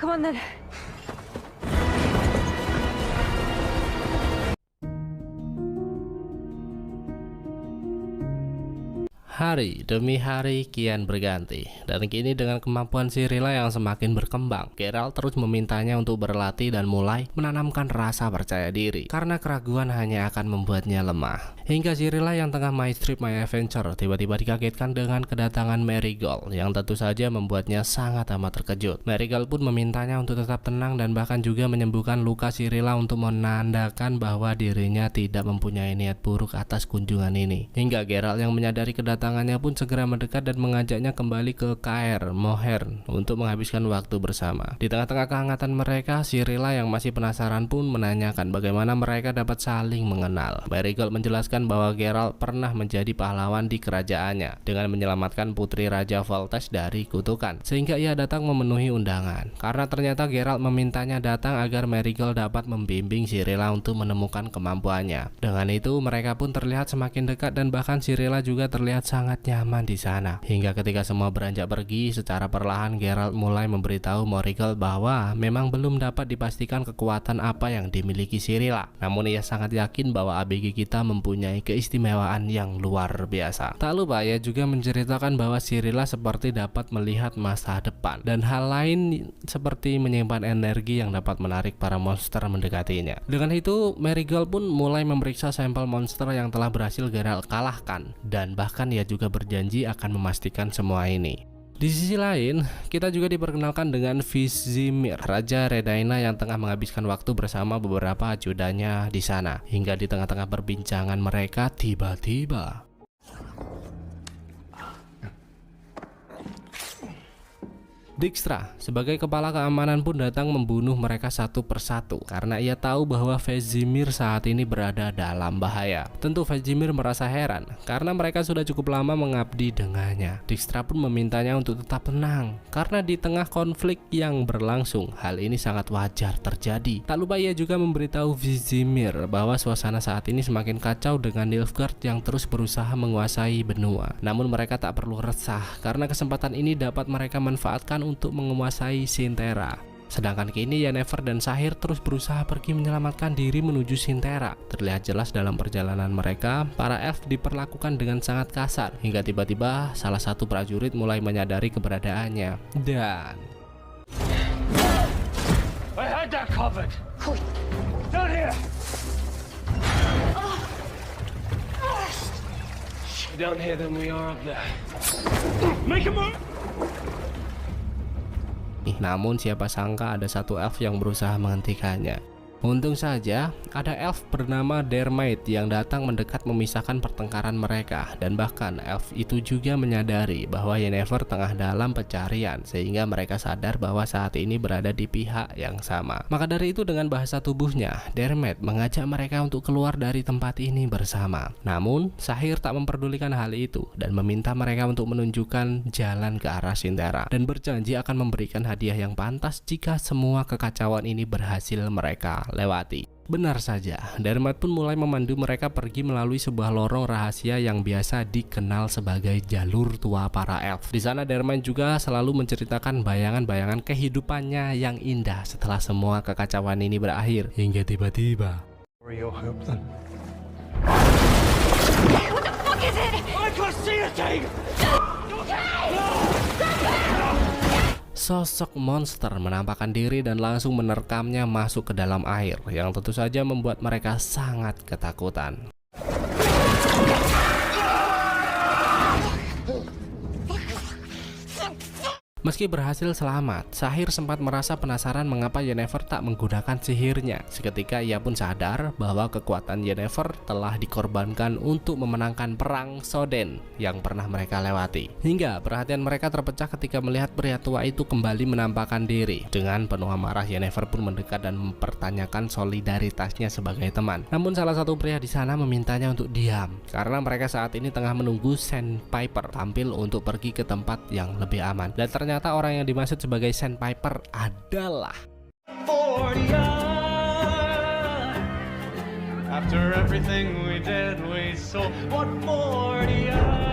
Come on then. hari demi hari kian berganti, dan kini dengan kemampuan Cirilla yang semakin berkembang, Geralt terus memintanya untuk berlatih dan mulai menanamkan rasa percaya diri, karena keraguan hanya akan membuatnya lemah. Hingga Cirilla yang tengah My Trip My Adventure tiba-tiba dikagetkan dengan kedatangan Marigold yang tentu saja membuatnya sangat amat terkejut. Marigold pun memintanya untuk tetap tenang dan bahkan juga menyembuhkan luka Cirilla untuk menandakan bahwa dirinya tidak mempunyai niat buruk atas kunjungan ini. Hingga Geralt yang menyadari kedatangannya pun segera mendekat dan mengajaknya kembali ke Kaer Mohern untuk menghabiskan waktu bersama. Di tengah-tengah kehangatan mereka, Cirilla yang masih penasaran pun menanyakan bagaimana mereka dapat saling mengenal. Marigold menjelaskan bahwa Geralt pernah menjadi pahlawan di kerajaannya dengan menyelamatkan putri Raja Foltest dari kutukan, sehingga ia datang memenuhi undangan. Karena ternyata Geralt memintanya datang agar Marigold dapat membimbing Cirilla untuk menemukan kemampuannya. Dengan itu mereka pun terlihat semakin dekat dan bahkan Cirilla juga terlihat sangat nyaman di sana. Hingga ketika semua beranjak pergi, secara perlahan Geralt mulai memberitahu Marigold bahwa memang belum dapat dipastikan kekuatan apa yang dimiliki Cirilla. Namun ia sangat yakin bahwa ABG kita mempunyai keistimewaan yang luar biasa. Tak lupa ia juga menceritakan bahwa Cirilla seperti dapat melihat masa depan dan hal lain seperti menyimpan energi yang dapat menarik para monster mendekatinya. Dengan itu Marigold pun mulai memeriksa sampel monster yang telah berhasil Geralt kalahkan, dan bahkan ia juga berjanji akan memastikan semua ini. Di sisi lain, kita juga diperkenalkan dengan Vizimir, Raja Redaina yang tengah menghabiskan waktu bersama beberapa ajudannya di sana. Hingga di tengah-tengah perbincangan mereka, tiba-tiba Dijkstra sebagai kepala keamanan pun datang membunuh mereka satu persatu karena ia tahu bahwa Vizimir saat ini berada dalam bahaya. Tentu Vizimir merasa heran karena mereka sudah cukup lama mengabdi dengannya. Dijkstra pun memintanya untuk tetap tenang karena di tengah konflik yang berlangsung, hal ini sangat wajar terjadi. Tak lupa ia juga memberitahu Vizimir bahwa suasana saat ini semakin kacau dengan Nilfgaard yang terus berusaha menguasai benua. Namun mereka tak perlu resah karena kesempatan ini dapat mereka manfaatkan untuk menguasai Sintera. Sedangkan kini Yennefer dan Sahir terus berusaha pergi menyelamatkan diri menuju Sintera. Terlihat jelas dalam perjalanan mereka, para elf diperlakukan dengan sangat kasar hingga tiba-tiba salah satu prajurit mulai menyadari keberadaannya. Dan I had that covered. Down here. Down here than we are up there. Make a move. namun siapa sangka ada satu elf yang berusaha menghentikannya. Untung saja ada elf bernama Dermait yang datang mendekat memisahkan pertengkaran mereka, dan bahkan elf itu juga menyadari bahwa Yennefer tengah dalam pencarian sehingga mereka sadar bahwa saat ini berada di pihak yang sama. Maka dari itu dengan bahasa tubuhnya Dermait mengajak mereka untuk keluar dari tempat ini bersama. Namun Sahir tak memperdulikan hal itu dan meminta mereka untuk menunjukkan jalan ke arah Sintera dan berjanji akan memberikan hadiah yang pantas jika semua kekacauan ini berhasil mereka lewati. Benar saja, Dermait pun mulai memandu mereka pergi melalui sebuah lorong rahasia yang biasa dikenal sebagai jalur tua para elf. Di sana Dermait juga selalu menceritakan bayangan-bayangan kehidupannya yang indah setelah semua kekacauan ini berakhir. Hingga tiba-tiba Where your hope then? What the fuck is it? I can see a thing. sosok monster menampakkan diri dan langsung menerkamnya masuk ke dalam air, yang tentu saja membuat mereka sangat ketakutan. Meski berhasil selamat, Sahir sempat merasa penasaran mengapa Yennefer tak menggunakan sihirnya. Seketika ia pun sadar bahwa kekuatan Yennefer telah dikorbankan untuk memenangkan perang Soden yang pernah mereka lewati. Hingga perhatian mereka terpecah ketika melihat pria tua itu kembali menampakkan diri. Dengan penuh amarah, Yennefer pun mendekat dan mempertanyakan solidaritasnya sebagai teman. Namun salah satu pria di sana memintanya untuk diam karena mereka saat ini tengah menunggu Sandpiper tampil untuk pergi ke tempat yang lebih aman. Dan ternyata orang yang dimaksud sebagai Sandpiper adalah After everything we did, we saw what more do you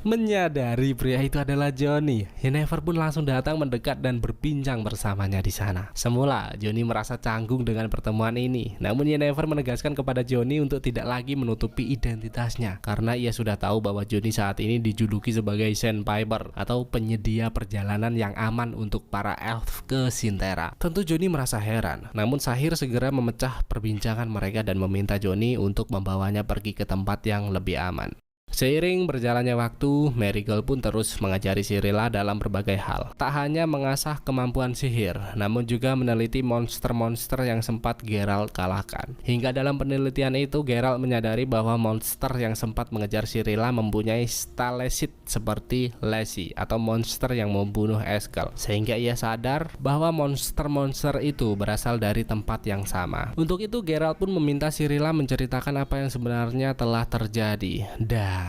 Menyadari pria itu adalah Johnny, Yennefer pun langsung datang mendekat dan berbincang bersamanya di sana. Semula Johnny merasa canggung dengan pertemuan ini, namun Yennefer menegaskan kepada Johnny untuk tidak lagi menutupi identitasnya karena ia sudah tahu bahwa Johnny saat ini dijuluki sebagai Sandpiper atau penyedia perjalanan yang aman untuk para elf ke Sintera. Tentu Johnny merasa heran, namun Sahir segera memecah perbincangan mereka dan meminta Johnny untuk membawanya pergi ke tempat yang lebih aman. Seiring berjalannya waktu, Marigold pun terus mengajari Cirilla dalam berbagai hal. Tak hanya mengasah kemampuan sihir, namun juga meneliti monster-monster yang sempat Geralt kalahkan. Hingga dalam penelitian itu, Geralt menyadari bahwa monster yang sempat mengejar Cirilla mempunyai stalesit seperti Lassie atau monster yang membunuh Eskel. Sehingga ia sadar bahwa monster-monster itu berasal dari tempat yang sama. Untuk itu, Geralt pun meminta Cirilla menceritakan apa yang sebenarnya telah terjadi. Dan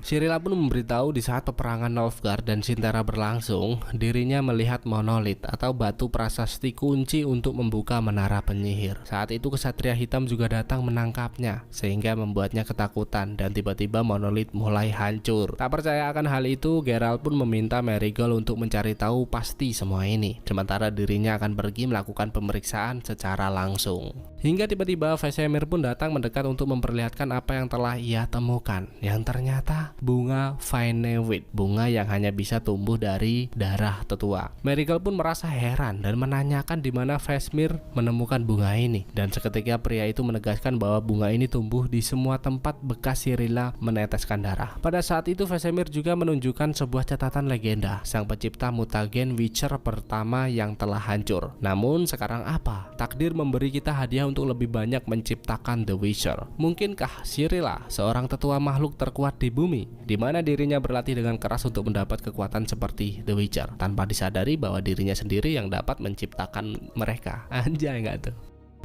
Cirilla pun memberitahu di saat peperangan Nilfgaard dan Sintera berlangsung, dirinya melihat monolit atau batu prasasti kunci untuk membuka menara penyihir. Saat itu kesatria hitam juga datang menangkapnya, sehingga membuatnya ketakutan dan tiba-tiba monolit mulai hancur. Tak percaya akan hal itu, Geralt pun meminta Marigold untuk mencari tahu pasti semua ini, sementara dirinya akan pergi melakukan pemeriksaan secara langsung. Hingga tiba-tiba Vesemir pun datang mendekat untuk memperlihatkan apa yang telah ia temukan, yang ternyata ternyata bunga Fineweed, bunga yang hanya bisa tumbuh dari darah tetua. Marigold pun merasa heran dan menanyakan di mana Vesemir menemukan bunga ini. Dan seketika pria itu menegaskan bahwa bunga ini tumbuh di semua tempat bekas Cirilla meneteskan darah. Pada saat itu Vesemir juga menunjukkan sebuah catatan legenda, sang pencipta mutagen Witcher pertama yang telah hancur. Namun sekarang apa? Takdir memberi kita hadiah untuk lebih banyak menciptakan The Witcher. Mungkinkah Cirilla, seorang tetua makhluk terkuat di bumi, di mana dirinya berlatih dengan keras untuk mendapat kekuatan seperti The Witcher, tanpa disadari bahwa dirinya sendiri yang dapat menciptakan mereka? Anjay nggak tuh?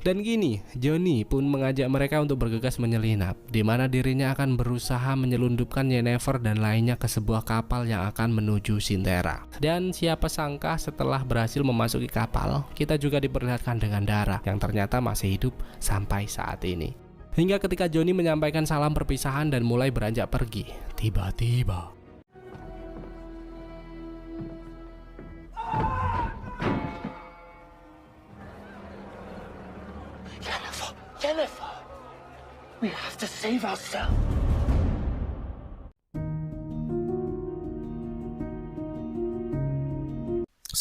Dan gini, Johnny pun mengajak mereka untuk bergegas menyelinap, di mana dirinya akan berusaha menyelundupkan Yennefer dan lainnya ke sebuah kapal yang akan menuju Sinterra. Dan siapa sangka setelah berhasil memasuki kapal, kita juga diperlihatkan dengan Dara yang ternyata masih hidup sampai saat ini. Hingga ketika Johnny menyampaikan salam perpisahan dan mulai beranjak pergi, tiba-tiba Yennefer! We have to save ourselves!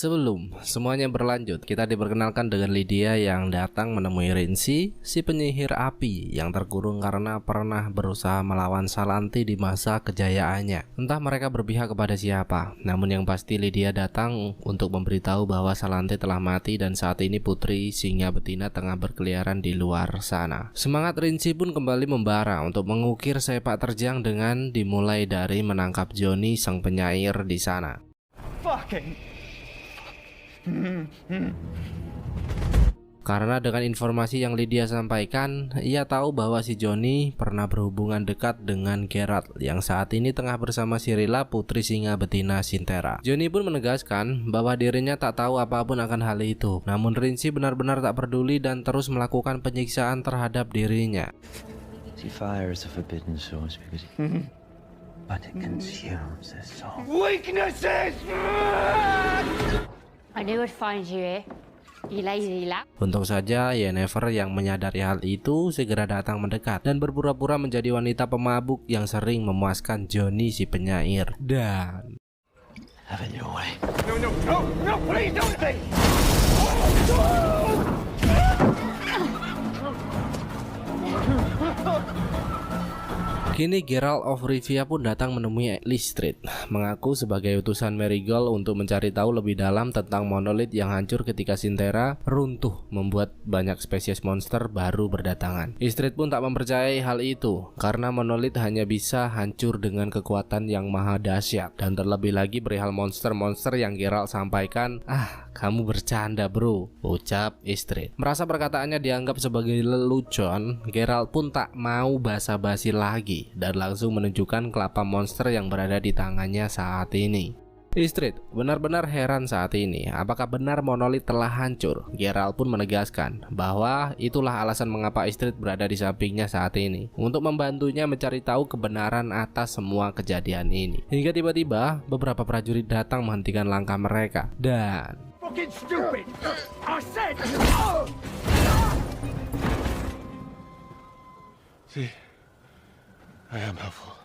Sebelum semuanya berlanjut, kita diperkenalkan dengan Lydia yang datang menemui Rincy, si penyihir api yang terkurung karena pernah berusaha melawan Salanti di masa kejayaannya. Entah mereka berpihak kepada siapa, namun yang pasti Lydia datang untuk memberitahu bahwa Salanti telah mati dan saat ini putri singa betina tengah berkeliaran di luar sana. Semangat Rincy pun kembali membara untuk mengukir sepak terjang dengan dimulai dari menangkap Johnny sang penyair di sana. Fucking... Karena dengan informasi yang Lydia sampaikan, ia tahu bahwa si Johnny pernah berhubungan dekat dengan Geralt yang saat ini tengah bersama Cirilla, putri singa betina Sinterra. Johnny pun menegaskan bahwa dirinya tak tahu apapun akan hal itu. Namun Rincy benar-benar tak peduli dan terus melakukan penyiksaan terhadap dirinya. See, fire is a forbidden source because but it consumes the soul. Weaknesses! I knew I'd find you here. You lazy lap. Untung saja Yennefer yang menyadari hal itu segera datang mendekat dan berpura-pura menjadi wanita pemabuk yang sering memuaskan Johnny si penyair. Dan Have it your way. No, please don't think! kini Geralt of Rivia pun datang menemui Lystrid, mengaku sebagai utusan Marigold untuk mencari tahu lebih dalam tentang monolith yang hancur ketika Sinterra runtuh, membuat banyak spesies monster baru berdatangan. Lystrid pun tak mempercayai hal itu karena monolith hanya bisa hancur dengan kekuatan yang maha dahsyat, dan terlebih lagi perihal monster-monster yang Geralt sampaikan. Kamu bercanda bro, ucap Lystrid. Merasa perkataannya dianggap sebagai lelucon, Geralt pun tak mau basa-basi lagi dan langsung menunjukkan kelapa monster yang berada di tangannya saat ini. Lystrid benar-benar heran saat ini. Apakah benar monolith telah hancur? Geralt pun menegaskan bahwa itulah alasan mengapa Lystrid berada di sampingnya saat ini, untuk membantunya mencari tahu kebenaran atas semua kejadian ini. Hingga tiba-tiba beberapa prajurit datang menghentikan langkah mereka dan Fucking stupid! I said... See, I am helpful.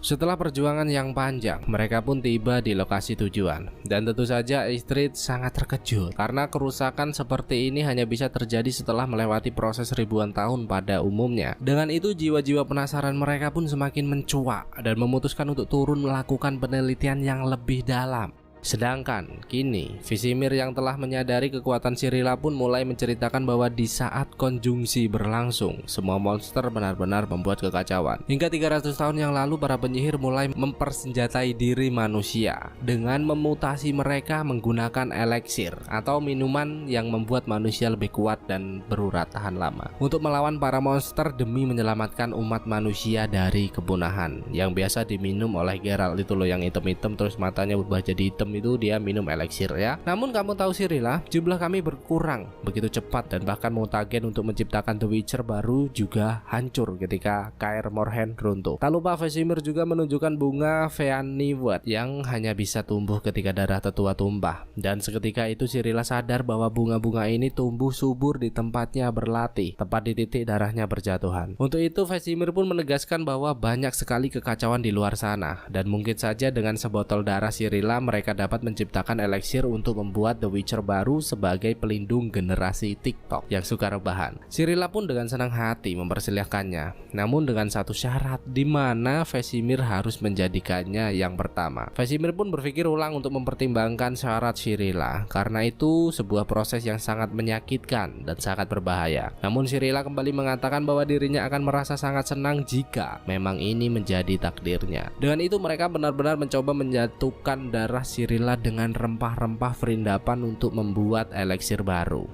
setelah perjuangan yang panjang, mereka pun tiba di lokasi tujuan. Dan tentu saja Lystrid sangat terkejut karena kerusakan seperti ini hanya bisa terjadi setelah melewati proses ribuan tahun pada umumnya. Dengan itu jiwa-jiwa penasaran mereka pun semakin mencuat dan memutuskan untuk turun melakukan penelitian yang lebih dalam. Sedangkan kini Vesemir yang telah menyadari kekuatan Cirilla pun mulai menceritakan bahwa di saat konjungsi berlangsung, semua monster benar-benar membuat kekacauan. Hingga 300 tahun yang lalu para penyihir mulai mempersenjatai diri manusia dengan memutasi mereka menggunakan eliksir atau minuman yang membuat manusia lebih kuat dan berurat tahan lama, untuk melawan para monster demi menyelamatkan umat manusia dari kepunahan. Yang biasa diminum oleh Geralt itu loh, yang hitam-hitam terus matanya berubah jadi hitam sebelum itu dia minum eliksir ya. Namun kamu tahu Cirilla, jumlah kami berkurang begitu cepat dan bahkan mutagen untuk menciptakan The Witcher baru juga hancur ketika Kaer Morhen runtuh. Tak lupa Vesemir juga menunjukkan bunga Feaniwet yang hanya bisa tumbuh ketika darah tetua tumpah. Dan seketika itu Cirilla sadar bahwa bunga-bunga ini tumbuh subur di tempatnya berlatih, tepat di titik darahnya berjatuhan. Untuk itu Vesemir pun menegaskan bahwa banyak sekali kekacauan di luar sana dan mungkin saja dengan sebotol darah Cirilla mereka dapat menciptakan eliksir untuk membuat The Witcher baru sebagai pelindung generasi TikTok yang suka rebahan. Cirilla pun dengan senang hati mempersilahkannya, namun dengan satu syarat di mana Vesemir harus menjadikannya yang pertama. Vesemir pun berpikir ulang untuk mempertimbangkan syarat Cirilla karena itu sebuah proses yang sangat menyakitkan dan sangat berbahaya. Namun Cirilla kembali mengatakan bahwa dirinya akan merasa sangat senang jika memang ini menjadi takdirnya. Dengan itu mereka benar-benar mencoba menyatukan darah Cirilla dengan rempah-rempah perindapan untuk membuat eliksir baru.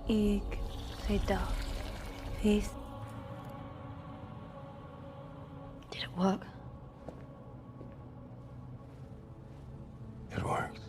Ik Reda Vis. Did it work? It works.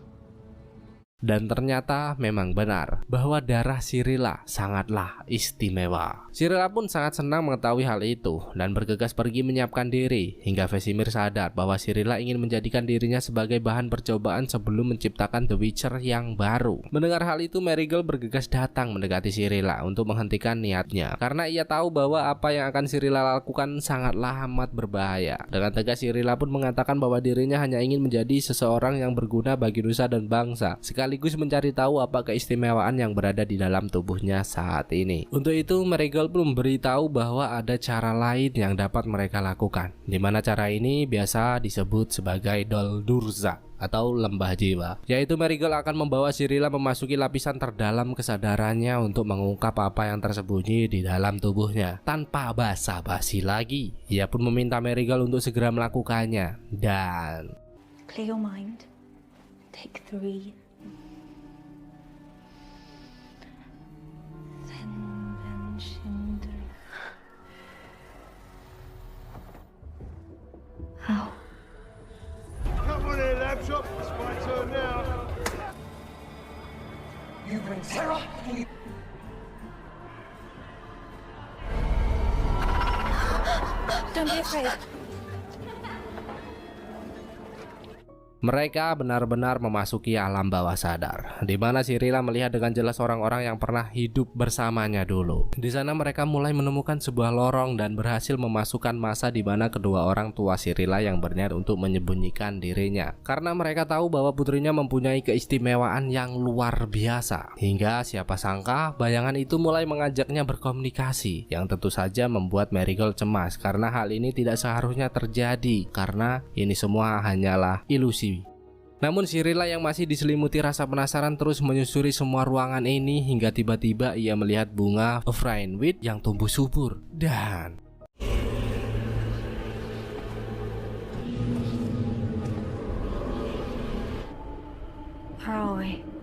Dan ternyata memang benar bahwa darah Cirilla sangatlah istimewa. Cirilla pun sangat senang mengetahui hal itu dan bergegas pergi menyiapkan diri hingga Vesemir sadar bahwa Cirilla ingin menjadikan dirinya sebagai bahan percobaan sebelum menciptakan The Witcher yang baru. Mendengar hal itu Marigold bergegas datang mendekati Cirilla untuk menghentikan niatnya karena ia tahu bahwa apa yang akan Cirilla lakukan sangatlah amat berbahaya. Dengan tegas Cirilla pun mengatakan bahwa dirinya hanya ingin menjadi seseorang yang berguna bagi nusa dan bangsa, sekaligus mencari tahu apa keistimewaan yang berada di dalam tubuhnya saat ini. Untuk itu Marigold belum memberitahu bahwa ada cara lain yang dapat mereka lakukan, di mana cara ini biasa disebut sebagai Doldurza atau lembah jiwa, yaitu Marigold akan membawa Cirilla memasuki lapisan terdalam kesadarannya untuk mengungkap apa yang tersembunyi di dalam tubuhnya. Tanpa basa-basi lagi, ia pun meminta Marigold untuk segera melakukannya dan Clear your mind. Take 3. How? Come on in, laptop. It's my turn now. You bring terror. Don't be afraid. mereka benar-benar memasuki alam bawah sadar, di mana Cirilla melihat dengan jelas orang-orang yang pernah hidup bersamanya dulu. Di sana mereka mulai menemukan sebuah lorong dan berhasil memasukkan masa di mana kedua orang tua Cirilla yang berniat untuk menyembunyikan dirinya, karena mereka tahu bahwa putrinya mempunyai keistimewaan yang luar biasa. Hingga siapa sangka bayangan itu mulai mengajaknya berkomunikasi, yang tentu saja membuat Marigold cemas karena hal ini tidak seharusnya terjadi, karena ini semua hanyalah ilusi. Namun Cirilla yang masih diselimuti rasa penasaran terus menyusuri semua ruangan ini hingga tiba-tiba ia melihat bunga Friendweed yang tumbuh subur dan Where are we?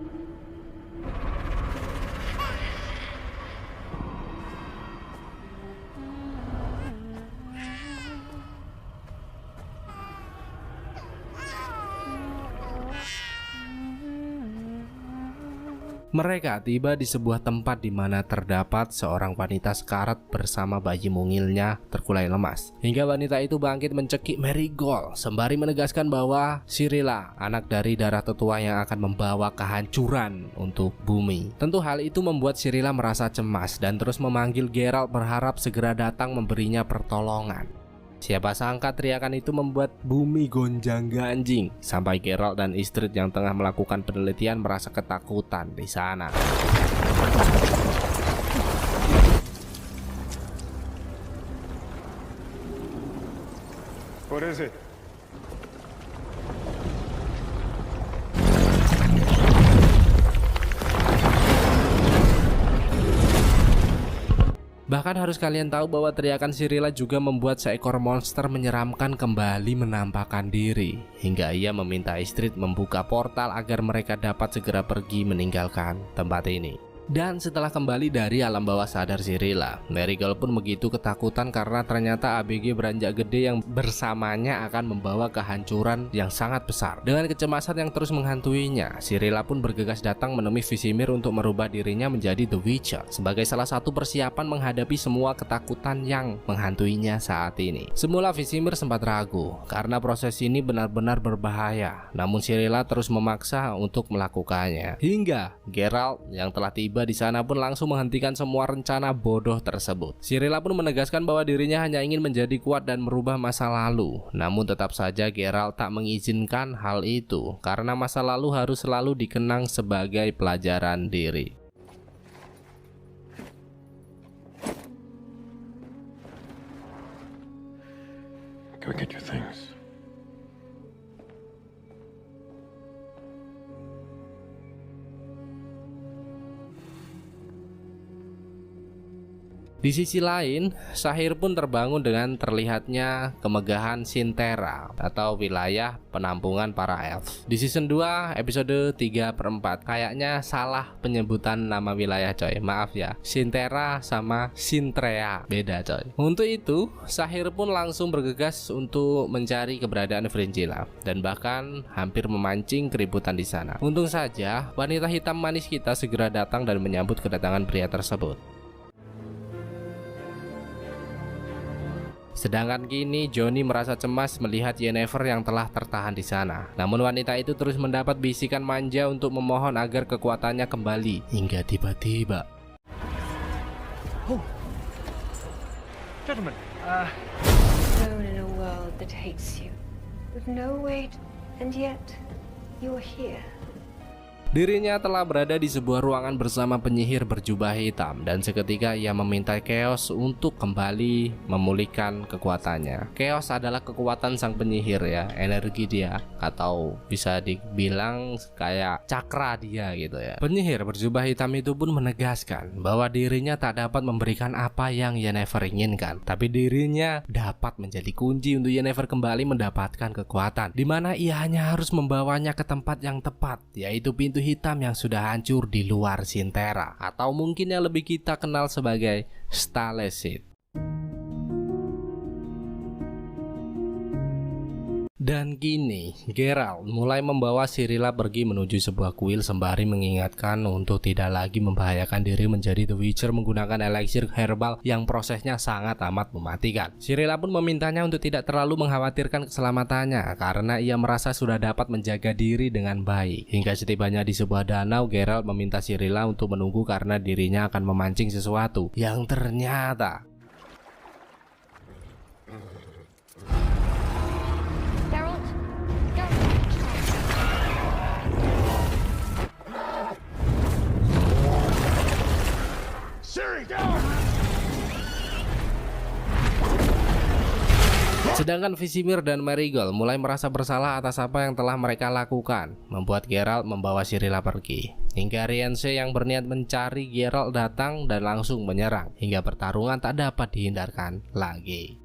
mereka tiba di sebuah tempat di mana terdapat seorang wanita sekarat bersama bayi mungilnya terkulai lemas. Hingga wanita itu bangkit mencekik Marigold sembari menegaskan bahwa Cirilla anak dari darah tetua yang akan membawa kehancuran untuk bumi. Tentu hal itu membuat Cirilla merasa cemas dan terus memanggil Geralt berharap segera datang memberinya pertolongan. Siapa sangka teriakan itu membuat bumi gonjang-ganjing sampai Geralt dan Istrid yang tengah melakukan penelitian merasa ketakutan di sana. What is it? Bahkan harus kalian tahu bahwa teriakan Cirilla juga membuat seekor monster menyeramkan kembali menampakkan diri, hingga ia meminta Istrid membuka portal agar mereka dapat segera pergi meninggalkan tempat ini. Dan setelah kembali dari alam bawah sadar Cyrilla, Marigold pun begitu ketakutan karena ternyata ABG beranjak gede yang bersamanya akan membawa kehancuran yang sangat besar. Dengan kecemasan yang terus menghantuinya, Cyrilla pun bergegas datang menemui Vizimir untuk merubah dirinya menjadi The Witcher sebagai salah satu persiapan menghadapi semua ketakutan yang menghantuinya saat ini. Semula Vizimir sempat ragu karena proses ini benar-benar berbahaya, namun Cyrilla terus memaksa untuk melakukannya. Hingga Geralt yang telah tiba di sana pun langsung menghentikan semua rencana bodoh tersebut. Cyrilla pun menegaskan bahwa dirinya hanya ingin menjadi kuat dan merubah masa lalu. Namun tetap saja Geralt tak mengizinkan hal itu karena masa lalu harus selalu dikenang sebagai pelajaran diri. Go get your things. Di sisi lain, Shahir pun terbangun dengan terlihatnya kemegahan Sintera atau wilayah penampungan para elf. Di season 2 episode 3/4 kayaknya salah penyebutan nama wilayah coy. Maaf ya, Sintera sama Sintrea beda coy. Untuk itu, Shahir pun langsung bergegas untuk mencari keberadaan Fringilla dan bahkan hampir memancing keributan di sana. Untung saja wanita hitam manis kita segera datang dan menyambut kedatangan pria tersebut. Sedangkan kini Johnny merasa cemas melihat Yennefer yang telah tertahan di sana. Namun wanita itu terus mendapat bisikan manja untuk memohon agar kekuatannya kembali. Hingga tiba-tiba, Gentlemen, Alone in a world that hates you, with no weight, and yet you are here. dirinya telah berada di sebuah ruangan bersama penyihir berjubah hitam dan seketika ia meminta Chaos untuk kembali memulihkan kekuatannya. Chaos adalah kekuatan sang penyihir ya, energi dia atau bisa dibilang kayak cakra dia gitu ya. Penyihir berjubah hitam itu pun menegaskan bahwa dirinya tak dapat memberikan apa yang Yennefer inginkan, tapi dirinya dapat menjadi kunci untuk Yennefer kembali mendapatkan kekuatan, di mana ia hanya harus membawanya ke tempat yang tepat, yaitu pintu hitam yang sudah hancur di luar Sintera, atau mungkin yang lebih kita kenal sebagai Stalaceit. Dan kini Geralt mulai membawa Cyrilla pergi menuju sebuah kuil sembari mengingatkan untuk tidak lagi membahayakan diri menjadi The Witcher menggunakan elixir herbal yang prosesnya sangat amat mematikan. Cyrilla pun memintanya untuk tidak terlalu mengkhawatirkan keselamatannya karena ia merasa sudah dapat menjaga diri dengan baik. Hingga setibanya di sebuah danau, Geralt meminta Cyrilla untuk menunggu karena dirinya akan memancing sesuatu yang ternyata sedangkan Vizimir dan Marigold mulai merasa bersalah atas apa yang telah mereka lakukan, membuat Geralt membawa Cyrilla pergi. Hingga Rience yang berniat mencari Geralt datang dan langsung menyerang, hingga pertarungan tak dapat dihindarkan lagi.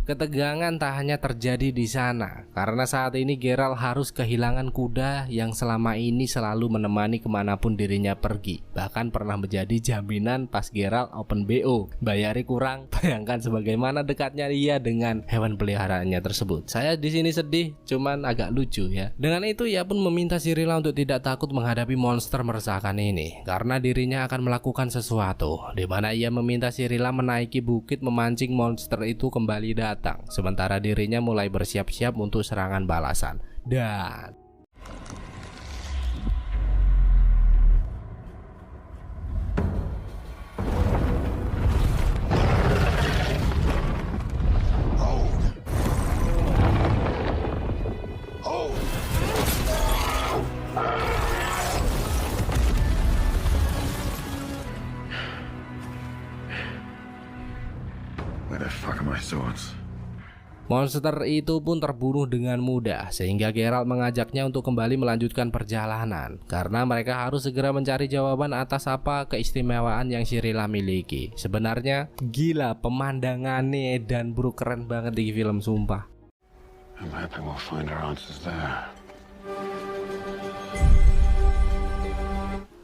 Ketegangan tak hanya terjadi di sana, karena saat ini Geralt harus kehilangan kuda yang selama ini selalu menemani kemanapun dirinya pergi. Bahkan pernah menjadi jaminan pas Geralt open BO. Bayari kurang, bayangkan sebagaimana dekatnya ia dengan hewan peliharaannya tersebut. Saya di sini sedih, cuman agak lucu ya. Dengan itu ia pun meminta Cyrilla untuk tidak takut menghadapi monster meresahkan ini, karena dirinya akan melakukan sesuatu, di mana ia meminta Cyrilla menaiki bukit memancing monster itu kembali datang. Sementara dirinya mulai bersiap-siap untuk serangan balasan. Dan Where the fuck are my swords? Monster itu pun terbunuh dengan mudah, sehingga Geralt mengajaknya untuk kembali melanjutkan perjalanan karena mereka harus segera mencari jawaban atas apa keistimewaan yang Cirilla miliki. Sebenarnya gila pemandangannya dan bro, keren banget di film, sumpah. I'm hoping we'll find our answers there.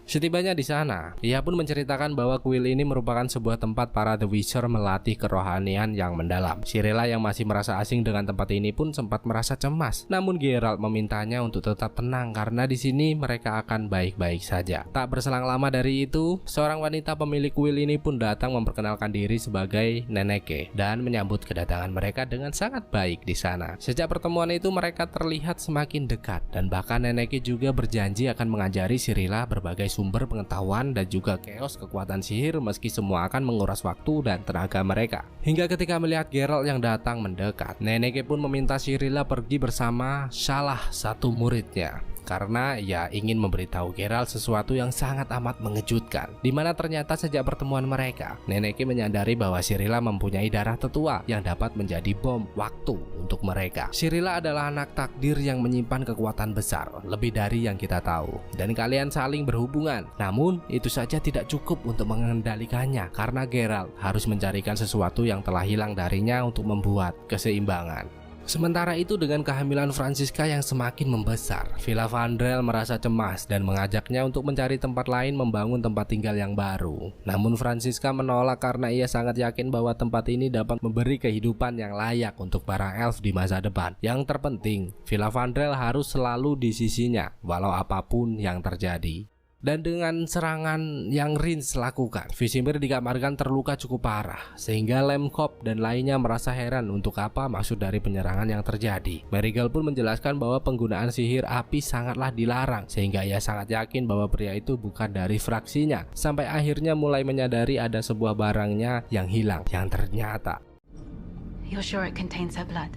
Setibanya di sana, ia pun menceritakan bahwa kuil ini merupakan sebuah tempat para The Witcher melatih kerohanian yang mendalam. Cirilla yang masih merasa asing dengan tempat ini pun sempat merasa cemas. Namun Geralt memintanya untuk tetap tenang karena di sini mereka akan baik-baik saja. Tak berselang lama dari itu, seorang wanita pemilik kuil ini pun datang memperkenalkan diri sebagai Nenneke dan menyambut kedatangan mereka dengan sangat baik di sana. Sejak pertemuan itu mereka terlihat semakin dekat dan bahkan Nenneke juga berjanji akan mengajari Cirilla berbagai sumber pengetahuan dan juga chaos kekuatan sihir meski semua akan menguras waktu dan tenaga mereka. Hingga ketika melihat Geralt yang datang mendekat, Nenneke pun meminta Cirilla pergi bersama salah satu muridnya karena ia ingin memberitahu Geralt sesuatu yang sangat amat mengejutkan, di mana ternyata sejak pertemuan mereka, Nenneke menyadari bahwa Cirilla mempunyai darah tetua yang dapat menjadi bom waktu untuk mereka. Cirilla adalah anak takdir yang menyimpan kekuatan besar, lebih dari yang kita tahu, dan kalian saling berhubungan. Namun itu saja tidak cukup untuk mengendalikannya karena Geralt harus mencarikan sesuatu yang telah hilang darinya untuk membuat keseimbangan. Sementara itu dengan kehamilan Franziska yang semakin membesar, Villa Vandrel merasa cemas dan mengajaknya untuk mencari tempat lain membangun tempat tinggal yang baru. Namun Franziska menolak karena ia sangat yakin bahwa tempat ini dapat memberi kehidupan yang layak untuk para elf di masa depan. Yang terpenting, Villa Vandrel harus selalu di sisinya walau apapun yang terjadi. Dan dengan serangan yang Rins lakukan, Vizimir dikabarkan terluka cukup parah, sehingga Lemkop dan lainnya merasa heran untuk apa maksud dari penyerangan yang terjadi. Marigal pun menjelaskan bahwa penggunaan sihir api sangatlah dilarang, sehingga ia sangat yakin bahwa pria itu bukan dari fraksinya, sampai akhirnya mulai menyadari ada sebuah barangnya yang hilang, yang ternyata You're sure it contains her blood?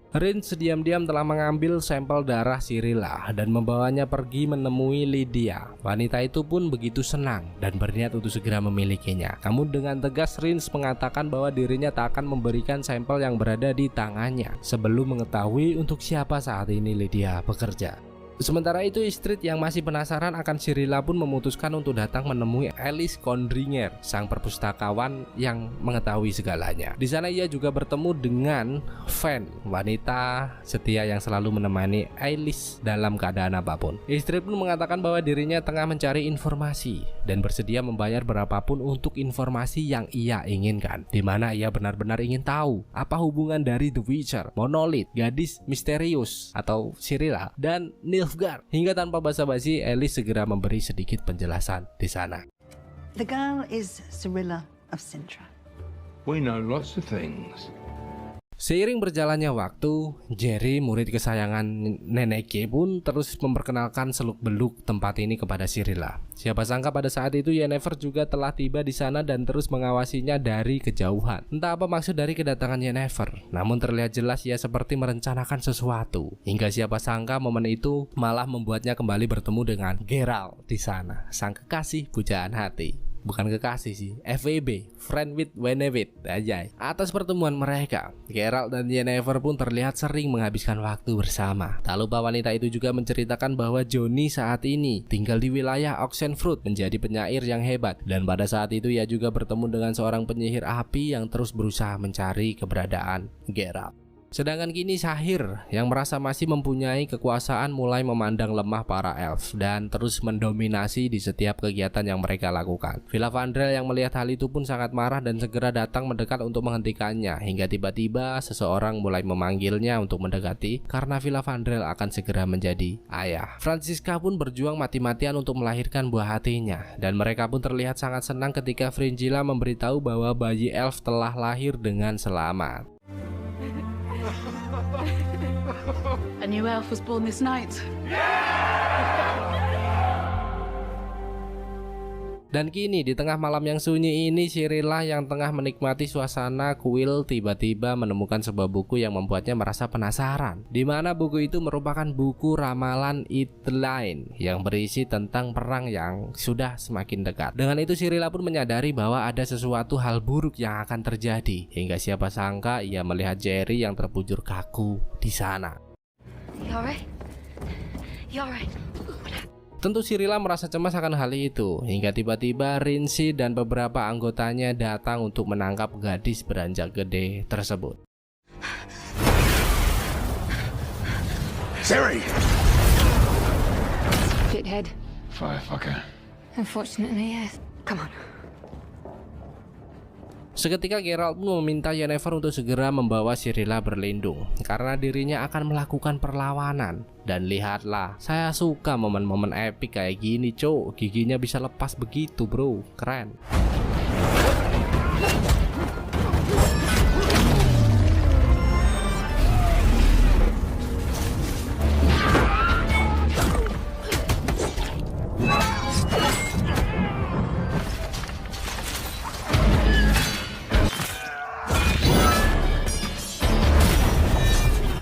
Rins diam-diam telah mengambil sampel darah Cirilla dan membawanya pergi menemui Lydia. Wanita itu pun begitu senang dan berniat untuk segera memilikinya. Namun dengan tegas Rins mengatakan bahwa dirinya tak akan memberikan sampel yang berada di tangannya sebelum mengetahui untuk siapa saat ini Lydia bekerja. Sementara itu Istrid yang masih penasaran akan Cirilla pun memutuskan untuk datang menemui Alice Kondringer, sang perpustakawan yang mengetahui segalanya. Di sana ia juga bertemu dengan Fen, wanita setia yang selalu menemani Alice dalam keadaan apapun. Istrid pun mengatakan bahwa dirinya tengah mencari informasi dan bersedia membayar berapapun untuk informasi yang ia inginkan, di mana ia benar-benar ingin tahu apa hubungan dari The Witcher, Monolith, gadis misterius atau Cirilla, dan Nilfgaard. Hingga tanpa basa-basi, Alice segera memberi sedikit penjelasan di sana. The girl is Cirilla of Sintra. We know lots of things. Seiring berjalannya waktu, Jerry, murid kesayangan Nenneke pun terus memperkenalkan seluk-beluk tempat ini kepada Cirilla. Siapa sangka pada saat itu Yennefer juga telah tiba di sana dan terus mengawasinya dari kejauhan. Entah apa maksud dari kedatangan Yennefer, namun terlihat jelas ia seperti merencanakan sesuatu. Hingga siapa sangka momen itu malah membuatnya kembali bertemu dengan Geralt di sana, sang kekasih pujaan hati. Bukan kekasih sih, FWB, Friend with Benefit aja. Atas pertemuan mereka, Geralt dan Yennefer pun terlihat sering menghabiskan waktu bersama. Tak lupa wanita itu juga menceritakan bahwa Johnny saat ini tinggal di wilayah Oxenfurt, menjadi penyair yang hebat. Dan pada saat itu ia juga bertemu dengan seorang penyihir api yang terus berusaha mencari keberadaan Geralt. Sedangkan kini Sahir yang merasa masih mempunyai kekuasaan mulai memandang lemah para elf dan terus mendominasi di setiap kegiatan yang mereka lakukan. Villa Vandrel yang melihat hal itu pun sangat marah dan segera datang mendekat untuk menghentikannya, hingga tiba-tiba seseorang mulai memanggilnya untuk mendekati karena Villa Vandrel akan segera menjadi ayah. Franziska pun berjuang mati-matian untuk melahirkan buah hatinya, dan mereka pun terlihat sangat senang ketika Fringilla memberitahu bahwa bayi elf telah lahir dengan selamat. A new elf was born this night. Dan kini di tengah malam yang sunyi ini, Cirilla yang tengah menikmati suasana kuil tiba-tiba menemukan sebuah buku yang membuatnya merasa penasaran. Di mana buku itu merupakan buku ramalan Etheline yang berisi tentang perang yang sudah semakin dekat. Dengan itu Cirilla pun menyadari bahwa ada sesuatu hal buruk yang akan terjadi. Hingga siapa sangka ia melihat Jerry yang terbujur kaku di sana. You alright? You alright? Tentu Cirilla merasa cemas akan hal itu, hingga tiba-tiba Rincy dan beberapa anggotanya datang untuk menangkap gadis beranjak gede tersebut. Siri! Shithead. Firefucker. Unfortunately, yes. Come on. Seketika Geralt pun meminta Yennefer untuk segera membawa Cirilla berlindung karena dirinya akan melakukan perlawanan. Dan lihatlah, saya suka momen-momen epic kayak gini, cok. Giginya bisa lepas begitu, bro. Keren.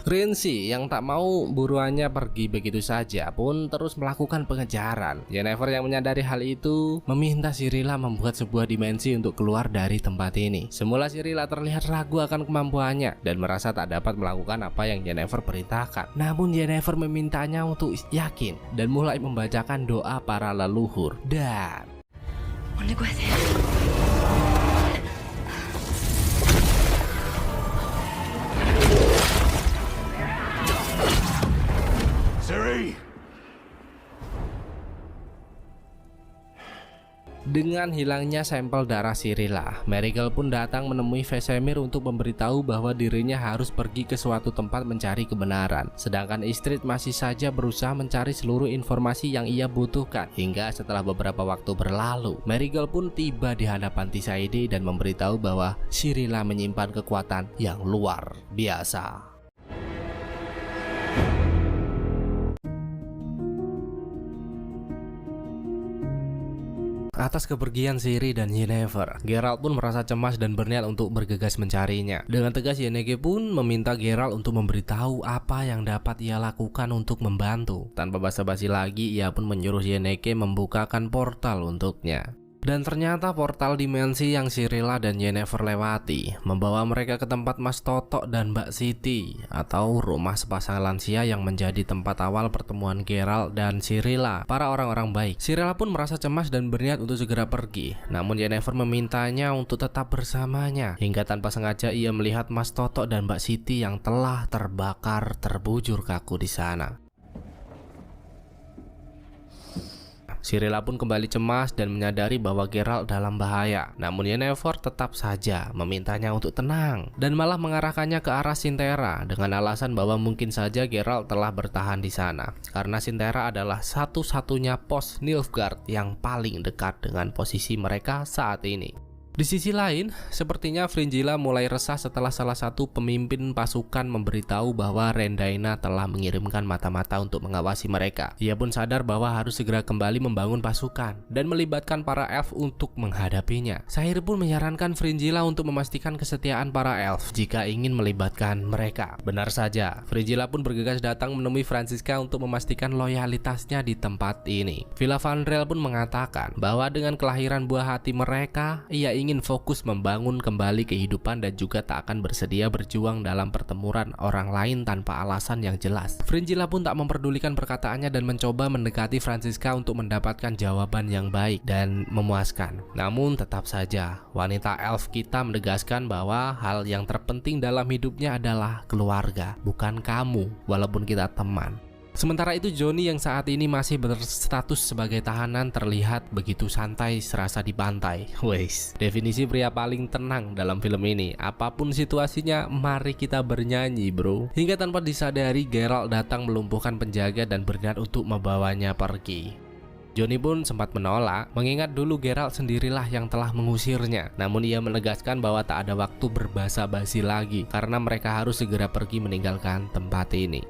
Rincy yang tak mau buruannya pergi begitu saja pun terus melakukan pengejaran. Yennefer yang menyadari hal itu meminta Cirilla membuat sebuah dimensi untuk keluar dari tempat ini. Semula Cirilla terlihat ragu akan kemampuannya dan merasa tak dapat melakukan apa yang Yennefer perintahkan. Namun Yennefer memintanya untuk yakin dan mulai membacakan doa para leluhur. Dan Siri! dengan hilangnya sampel darah Cirilla, Marigold pun datang menemui Vesemir untuk memberitahu bahwa dirinya harus pergi ke suatu tempat mencari kebenaran. Sedangkan Istrid masih saja berusaha mencari seluruh informasi yang ia butuhkan. Hingga setelah beberapa waktu berlalu, Marigold pun tiba di hadapan Tisaide dan memberitahu bahwa Cirilla menyimpan kekuatan yang luar biasa. Atas kepergian Ciri dan Yennefer, Geralt pun merasa cemas dan berniat untuk bergegas mencarinya. Dengan tegas Yennefer pun meminta Geralt untuk memberitahu apa yang dapat ia lakukan untuk membantu. Tanpa basa-basi lagi, ia pun menyuruh Yennefer membukakan portal untuknya. Dan ternyata portal dimensi yang Cirilla dan Yennefer lewati membawa mereka ke tempat Mas Totok dan Mbak Siti, atau rumah sepasang lansia yang menjadi tempat awal pertemuan Geralt dan Cirilla, para orang-orang baik. Cirilla pun merasa cemas dan berniat untuk segera pergi. Namun Yennefer memintanya untuk tetap bersamanya, hingga tanpa sengaja ia melihat Mas Totok dan Mbak Siti yang telah terbakar terbujur kaku di sana. Cirilla pun kembali cemas dan menyadari bahwa Geralt dalam bahaya. Namun Yennefer tetap saja memintanya untuk tenang dan malah mengarahkannya ke arah Sinterra dengan alasan bahwa mungkin saja Geralt telah bertahan di sana karena Sinterra adalah satu-satunya pos Nilfgaard yang paling dekat dengan posisi mereka saat ini. Di sisi lain, sepertinya Fringilla mulai resah setelah salah satu pemimpin pasukan memberitahu bahwa Rendaina telah mengirimkan mata-mata untuk mengawasi mereka. Ia pun sadar bahwa harus segera kembali membangun pasukan dan melibatkan para elf untuk menghadapinya. Sair pun menyarankan Fringilla untuk memastikan kesetiaan para elf jika ingin melibatkan mereka. Benar saja, Fringilla pun bergegas datang menemui Franziska untuk memastikan loyalitasnya di tempat ini. Villa Vandrel pun mengatakan bahwa dengan kelahiran buah hati mereka, ia ingin fokus membangun kembali kehidupan dan juga tak akan bersedia berjuang dalam pertempuran orang lain tanpa alasan yang jelas. Fringilla pun tak memperdulikan perkataannya dan mencoba mendekati Franziska untuk mendapatkan jawaban yang baik dan memuaskan. Namun tetap saja, wanita elf kita menegaskan bahwa hal yang terpenting dalam hidupnya adalah keluarga, bukan kamu, walaupun kita teman. Sementara itu Johnny yang saat ini masih berstatus sebagai tahanan terlihat begitu santai serasa di pantai. Wes, definisi pria paling tenang dalam film ini. Apapun situasinya, mari kita bernyanyi, bro. Hingga tanpa disadari Geralt datang melumpuhkan penjaga dan berniat untuk membawanya pergi. Johnny pun sempat menolak, mengingat dulu Geralt sendirilah yang telah mengusirnya. Namun ia menegaskan bahwa tak ada waktu berbasa-basi lagi karena mereka harus segera pergi meninggalkan tempat ini.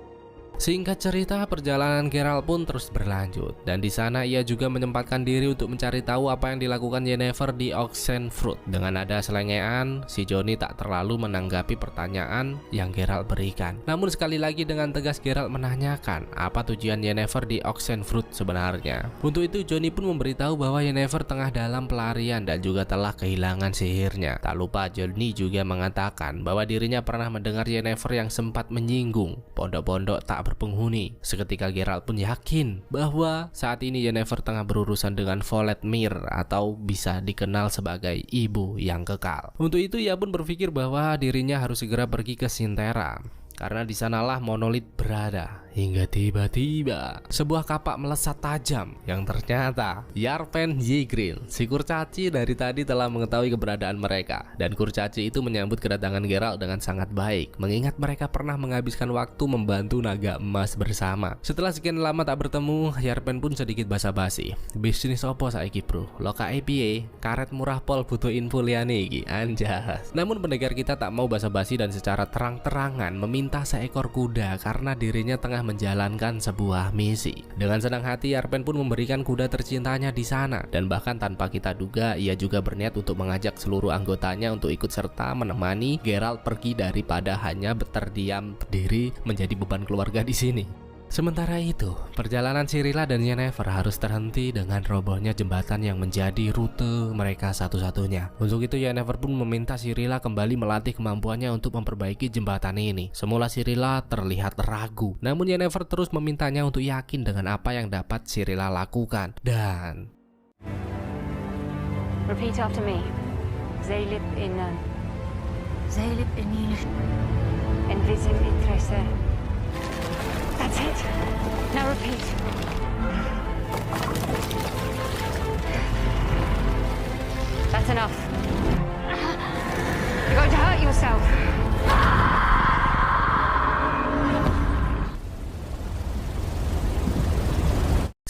Singkat cerita, perjalanan Geralt pun terus berlanjut, dan di sana ia juga menyempatkan diri untuk mencari tahu apa yang dilakukan Yennefer di Oxenfurt. Dengan nada selengean, si Johnny tak terlalu menanggapi pertanyaan yang Geralt berikan. Namun sekali lagi dengan tegas Geralt menanyakan apa tujuan Yennefer di Oxenfurt sebenarnya. Untuk itu Johnny pun memberitahu bahwa Yennefer tengah dalam pelarian dan juga telah kehilangan sihirnya. Tak lupa Johnny juga mengatakan bahwa dirinya pernah mendengar Yennefer yang sempat menyinggung pondok-pondok tak berpenghuni. Seketika Geralt pun yakin bahwa saat ini Yennefer tengah berurusan dengan Voletmir atau bisa dikenal sebagai ibu yang kekal. Untuk itu ia pun berpikir bahwa dirinya harus segera pergi ke Sinterra, karena di sanalah monolit berada. Hingga tiba-tiba sebuah kapak melesat tajam yang ternyata Yarpen Ygritte. Si kurcaci dari tadi telah mengetahui keberadaan mereka, dan kurcaci itu menyambut kedatangan Geralt dengan sangat baik, mengingat mereka pernah menghabiskan waktu membantu naga emas bersama. Setelah sekian lama tak bertemu, Yarpen pun sedikit basa-basi. Bisnis opo saiki bro? Loka APA, karet murah pol butuh info liane iki, anjas. Namun pendengar kita tak mau basa-basi dan secara terang-terangan meminta seekor kuda karena dirinya tengah menjalankan sebuah misi. Dengan senang hati Yarpen pun memberikan kuda tercintanya di sana, dan bahkan tanpa kita duga ia juga berniat untuk mengajak seluruh anggotanya untuk ikut serta menemani Geralt pergi daripada hanya terdiam berdiri menjadi beban keluarga di sini. Sementara itu, perjalanan Cirilla dan Yennefer harus terhenti dengan robohnya jembatan yang menjadi rute mereka satu-satunya. Untuk itu Yennefer pun meminta Cirilla kembali melatih kemampuannya untuk memperbaiki jembatan ini. Semula Cirilla terlihat ragu, namun Yennefer terus memintanya untuk yakin dengan apa yang dapat Cirilla lakukan. Dan Repeat after me. Zeylip in Zeylip Inil. Envisim Itrese. That's it. Now repeat. That's enough. You're going to hurt yourself.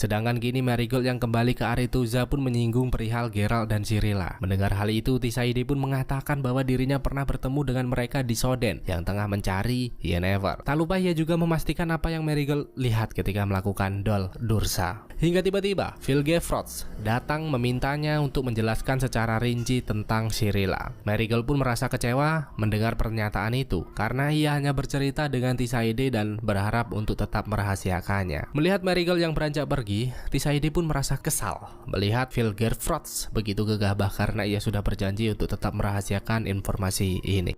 sedangkan kini Marigold yang kembali ke Aretuza pun menyinggung perihal Geralt dan Cirilla. Mendengar hal itu, Tisaide pun mengatakan bahwa dirinya pernah bertemu dengan mereka di Soden yang tengah mencari Yennefer. Tak lupa ia juga memastikan apa yang Marigold lihat ketika melakukan Dol Dursa. Hingga tiba-tiba Vilgefortz datang memintanya untuk menjelaskan secara rinci tentang Cirilla. Marigold pun merasa kecewa mendengar pernyataan itu karena ia hanya bercerita dengan Tisaide dan berharap untuk tetap merahasiakannya. Melihat Marigold yang beranjak pergi, Tisaide pun merasa kesal melihat Vilgefortz begitu gegabah karena ia sudah berjanji untuk tetap merahasiakan informasi ini.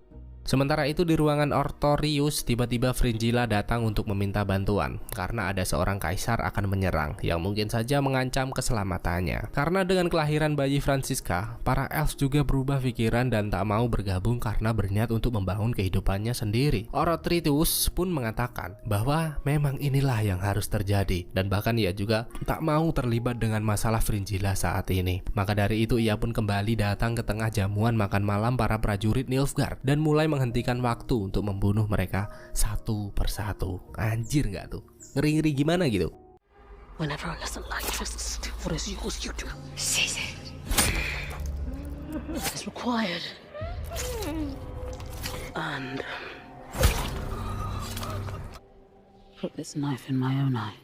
Sementara itu di ruangan Ortorius, tiba-tiba Fringilla datang untuk meminta bantuan karena ada seorang kaisar akan menyerang yang mungkin saja mengancam keselamatannya. Karena dengan kelahiran bayi Francisca, para elf juga berubah pikiran dan tak mau bergabung karena berniat untuk membangun kehidupannya sendiri. Ortorius pun mengatakan bahwa memang inilah yang harus terjadi dan bahkan ia juga tak mau terlibat dengan masalah Fringilla saat ini. Maka dari itu ia pun kembali datang ke tengah jamuan makan malam para prajurit Nilfgaard dan mulai menghentikan waktu untuk membunuh mereka satu persatu. Anjir nggak tuh? Ngeri-ngeri gimana gitu? Whenever a lesson like this, what is yours you do? Seize it. As required. And put this knife in my own eye.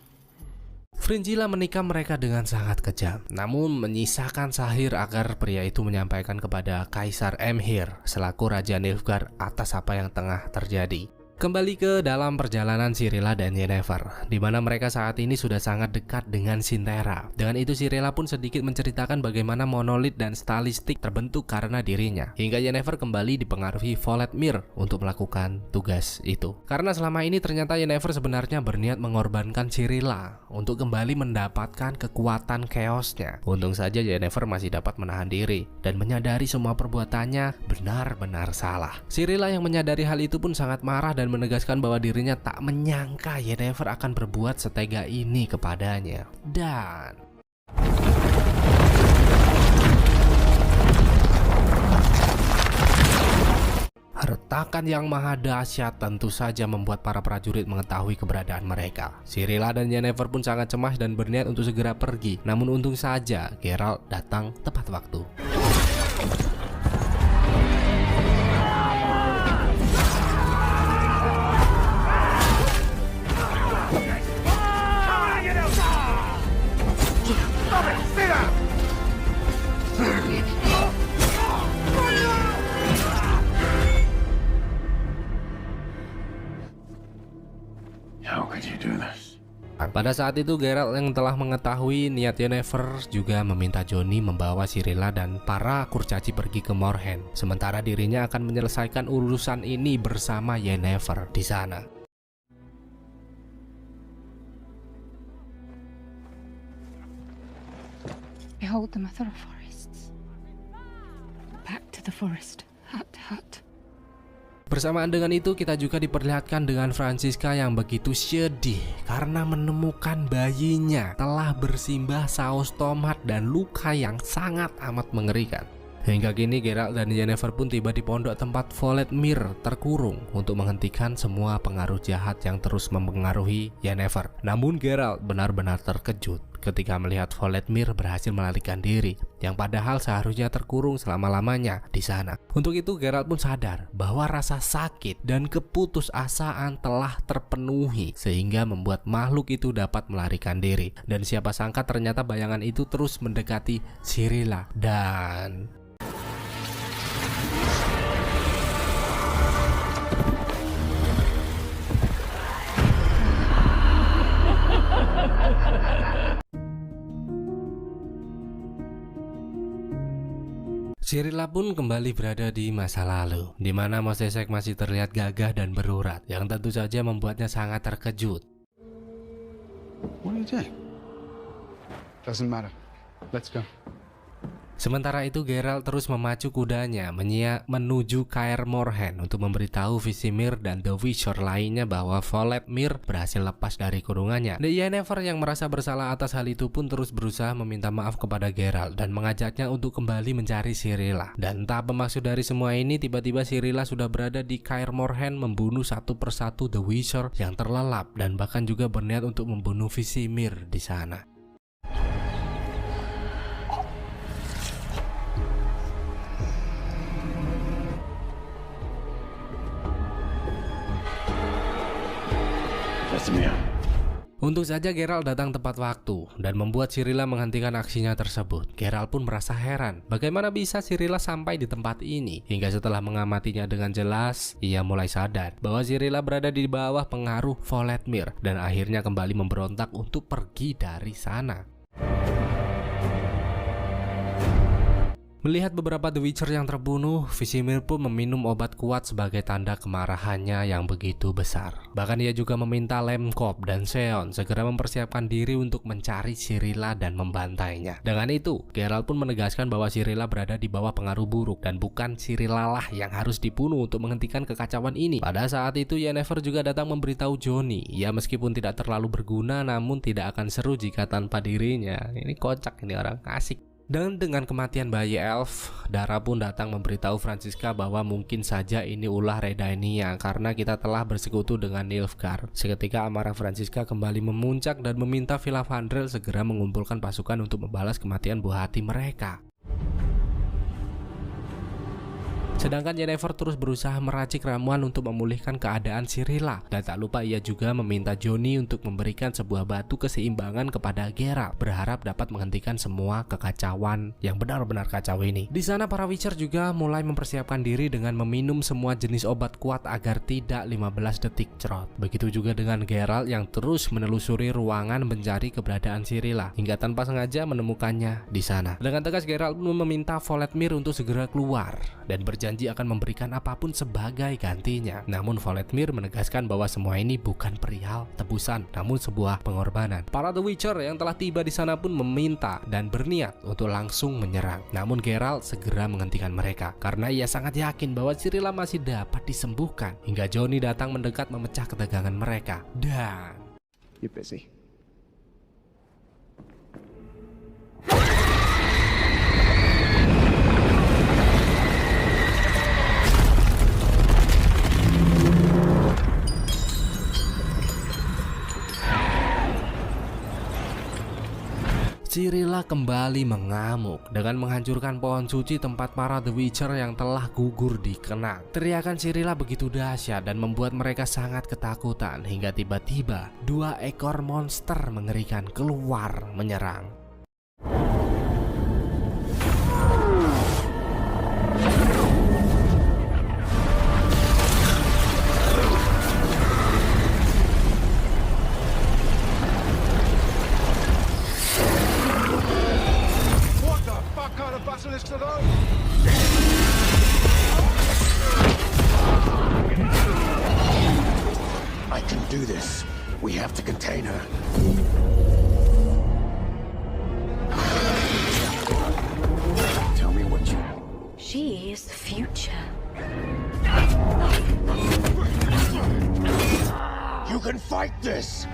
Fringilla menikam mereka dengan sangat kejam, namun menyisakan sahir agar pria itu menyampaikan kepada Kaisar Emhyr selaku Raja Nilfgaard atas apa yang tengah terjadi. Kembali ke dalam perjalanan Cirilla dan Yennefer, di mana mereka saat ini sudah sangat dekat dengan Sinterra. Dengan itu Cirilla pun sedikit menceritakan bagaimana monolit dan stalistik terbentuk karena dirinya, hingga Yennefer kembali dipengaruhi Voletmir untuk melakukan tugas itu. Karena selama ini ternyata Yennefer sebenarnya berniat mengorbankan Cirilla untuk kembali mendapatkan kekuatan chaosnya. Untung saja Yennefer masih dapat menahan diri dan menyadari semua perbuatannya benar-benar salah. Cirilla yang menyadari hal itu pun sangat marah dan menegaskan bahwa dirinya tak menyangka Yennefer akan berbuat setega ini kepadanya. Dan retakan yang maha dahsyat tentu saja membuat para prajurit mengetahui keberadaan mereka. Cirilla dan Yennefer pun sangat cemas dan berniat untuk segera pergi. Namun untung saja Geralt datang tepat waktu. Pada saat itu Geralt yang telah mengetahui niat Yennefer juga meminta Joni membawa Cirilla dan para kurcaci pergi ke Moorhen, sementara dirinya akan menyelesaikan urusan ini bersama Yennefer di sana. Behold the mother of forests. Back to the forest. Hut, hut. Bersamaan dengan itu kita juga diperlihatkan dengan Franziska yang begitu sedih karena menemukan bayinya telah bersimbah saus tomat dan luka yang sangat amat mengerikan. Hingga kini Geralt dan Yennefer pun tiba di pondok tempat Voldemir terkurung untuk menghentikan semua pengaruh jahat yang terus mempengaruhi Yennefer. Namun Geralt benar-benar terkejut ketika melihat Voldemir berhasil melarikan diri yang padahal seharusnya terkurung selama-lamanya di sana. Untuk itu Geralt pun sadar bahwa rasa sakit dan keputusasaan telah terpenuhi sehingga membuat makhluk itu dapat melarikan diri. Dan siapa sangka ternyata bayangan itu terus mendekati Cirilla dan Cirilla pun kembali berada di masa lalu, di mana Mosesek masih terlihat gagah dan berurat, yang tentu saja membuatnya sangat terkejut. What are you doing? Doesn't matter. Let's go. Sementara itu Geralt terus memacu kudanya menuju Kaer Morhen untuk memberitahu Vizimir dan The Witcher lainnya bahwa Voldemir berhasil lepas dari kurungannya. Dan Yennefer yang merasa bersalah atas hal itu pun terus berusaha meminta maaf kepada Geralt dan mengajaknya untuk kembali mencari Cirilla. Dan entah apa maksud dari semua ini, tiba-tiba Cirilla sudah berada di Kaer Morhen membunuh satu persatu The Witcher yang terlelap dan bahkan juga berniat untuk membunuh Vizimir di sana. Untung saja Geralt datang tepat waktu dan membuat Cirilla menghentikan aksinya tersebut. Geralt pun merasa heran bagaimana bisa Cirilla sampai di tempat ini. Hingga setelah mengamatinya dengan jelas, ia mulai sadar bahwa Cirilla berada di bawah pengaruh Voldemir dan akhirnya kembali memberontak untuk pergi dari sana. Melihat beberapa The Witcher yang terbunuh, Vizimir pun meminum obat kuat sebagai tanda kemarahannya yang begitu besar. Bahkan ia juga meminta Lemkop dan Seon segera mempersiapkan diri untuk mencari Cirilla dan membantainya. Dengan itu, Geralt pun menegaskan bahwa Cirilla berada di bawah pengaruh buruk dan bukan Cirilla lah yang harus dibunuh untuk menghentikan kekacauan ini. Pada saat itu Yennefer juga datang memberitahu Joni, ia meskipun tidak terlalu berguna namun tidak akan seru jika tanpa dirinya. Ini kocak ini orang, asik. Dan dengan kematian bayi elf, Dara pun datang memberitahu Franziska bahwa mungkin saja ini ulah Redania karena kita telah bersekutu dengan Nilfgaard. Seketika amarah Franziska kembali memuncak dan meminta Filavandrel segera mengumpulkan pasukan untuk membalas kematian buah hati mereka. Sedangkan Yennefer terus berusaha meracik ramuan untuk memulihkan keadaan Cirilla. Dan tak lupa ia juga meminta Joni untuk memberikan sebuah batu keseimbangan kepada Geralt, berharap dapat menghentikan semua kekacauan yang benar-benar kacau ini. Di sana para Witcher juga mulai mempersiapkan diri dengan meminum semua jenis obat kuat agar tidak 15 detik cerot. Begitu juga dengan Geralt yang terus menelusuri ruangan mencari keberadaan Cirilla hingga tanpa sengaja menemukannya di sana. Dengan tegas Geralt pun meminta Voldemir untuk segera keluar dan berjanji akan memberikan apapun sebagai gantinya. Namun Voldemir menegaskan bahwa semua ini bukan perihal tebusan, namun sebuah pengorbanan. Para The Witcher yang telah tiba di sana pun meminta dan berniat untuk langsung menyerang. Namun Geralt segera menghentikan mereka karena ia sangat yakin bahwa Cirilla masih dapat disembuhkan. Hingga Joni datang mendekat memecah ketegangan mereka. Dan You busy? Cirilla kembali mengamuk dengan menghancurkan pohon suci tempat para The Witcher yang telah gugur dikenang. Teriakan Cirilla begitu dahsyat dan membuat mereka sangat ketakutan hingga tiba-tiba 2 ekor monster mengerikan keluar menyerang. I can do this. We have to contain her. Tell me what you... She is the future. You can fight this!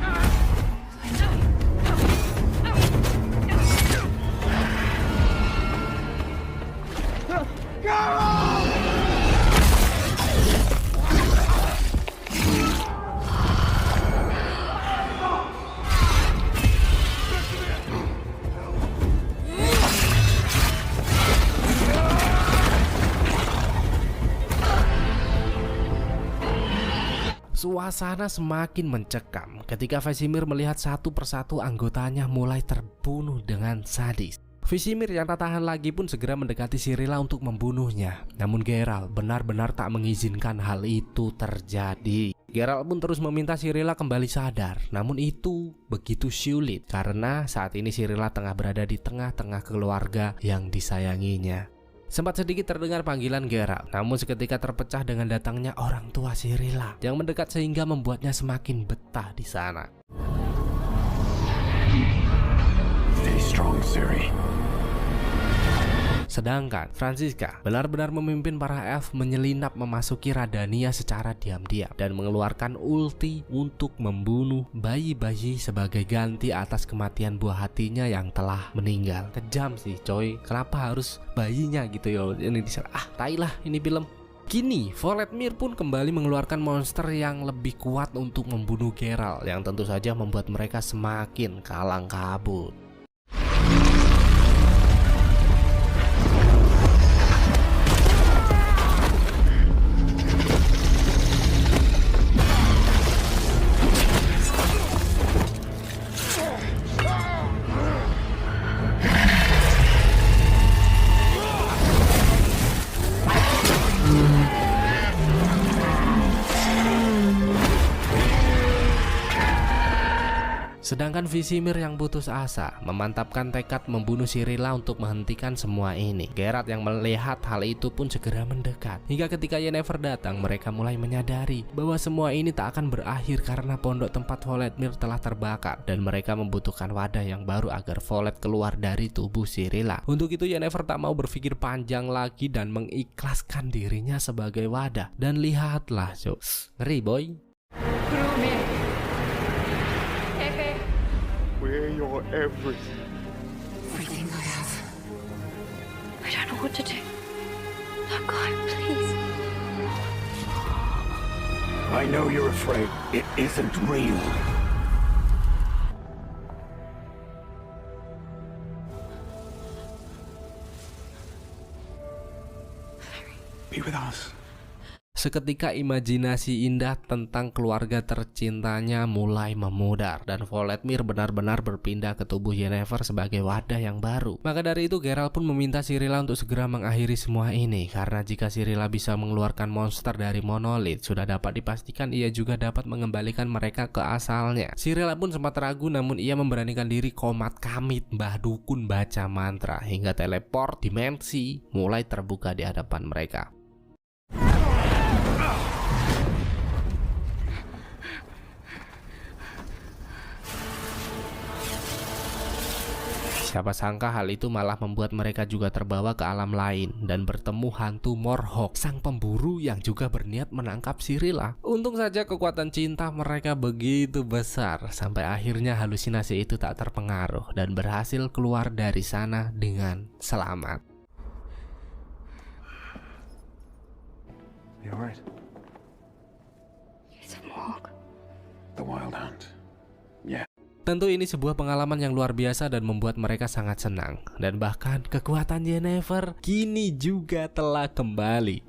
Suasana semakin mencekam ketika Vesemir melihat satu persatu anggotanya mulai terbunuh dengan sadis. Vesemir yang tak tahan lagi pun segera mendekati Cirilla untuk membunuhnya. Namun Geralt benar-benar tak mengizinkan hal itu terjadi. Geralt pun terus meminta Cirilla kembali sadar. Namun itu begitu sulit karena saat ini Cirilla tengah berada di tengah-tengah keluarga yang disayanginya. Sempat sedikit terdengar panggilan Geralt, namun seketika terpecah dengan datangnya orang tua Cirilla yang mendekat sehingga membuatnya semakin betah di sana. Stay strong, Ciri. Sedangkan Franziska benar-benar memimpin para elf menyelinap memasuki Radania secara diam-diam dan mengeluarkan ulti untuk membunuh bayi-bayi sebagai ganti atas kematian buah hatinya yang telah meninggal. Kejam sih coy, kenapa harus bayinya gitu ya? Ini tai lah ini film. Kini Voldemir pun kembali mengeluarkan monster yang lebih kuat untuk membunuh Geralt yang tentu saja membuat mereka semakin kalang kabut. Sedangkan Vesemir yang putus asa memantapkan tekad membunuh Cirilla untuk menghentikan semua ini. Geralt yang melihat hal itu pun segera mendekat. Hingga ketika Yennefer datang, mereka mulai menyadari bahwa semua ini tak akan berakhir karena pondok tempat Voldemir telah terbakar dan mereka membutuhkan wadah yang baru agar Voldemir keluar dari tubuh Cirilla. Untuk itu Yennefer tak mau berpikir panjang lagi dan mengikhlaskan dirinya sebagai wadah. Dan lihatlah, ngeri boy. We're your everything. Everything I have. I don't know what to do. No, God, please. I know you're afraid. It isn't real. Be with us. Seketika imajinasi indah tentang keluarga tercintanya mulai memudar dan Voldemir benar-benar berpindah ke tubuh Yennefer sebagai wadah yang baru. Maka dari itu Geralt pun meminta Cirilla untuk segera mengakhiri semua ini karena jika Cirilla bisa mengeluarkan monster dari monolith, sudah dapat dipastikan ia juga dapat mengembalikan mereka ke asalnya. Cirilla pun sempat ragu namun ia memberanikan diri komat kamit Mbah Dukun baca mantra hingga teleport dimensi mulai terbuka di hadapan mereka. Siapa sangka hal itu malah membuat mereka juga terbawa ke alam lain dan bertemu hantu Morhok, sang pemburu yang juga berniat menangkap Cirilla. Untung saja kekuatan cinta mereka begitu besar sampai akhirnya halusinasi itu tak terpengaruh dan berhasil keluar dari sana dengan selamat. You alright? It's a Morg. The Wild Hunt. Yeah. Tentu ini sebuah pengalaman yang luar biasa dan membuat mereka sangat senang. Dan bahkan kekuatan Yennefer kini juga telah kembali.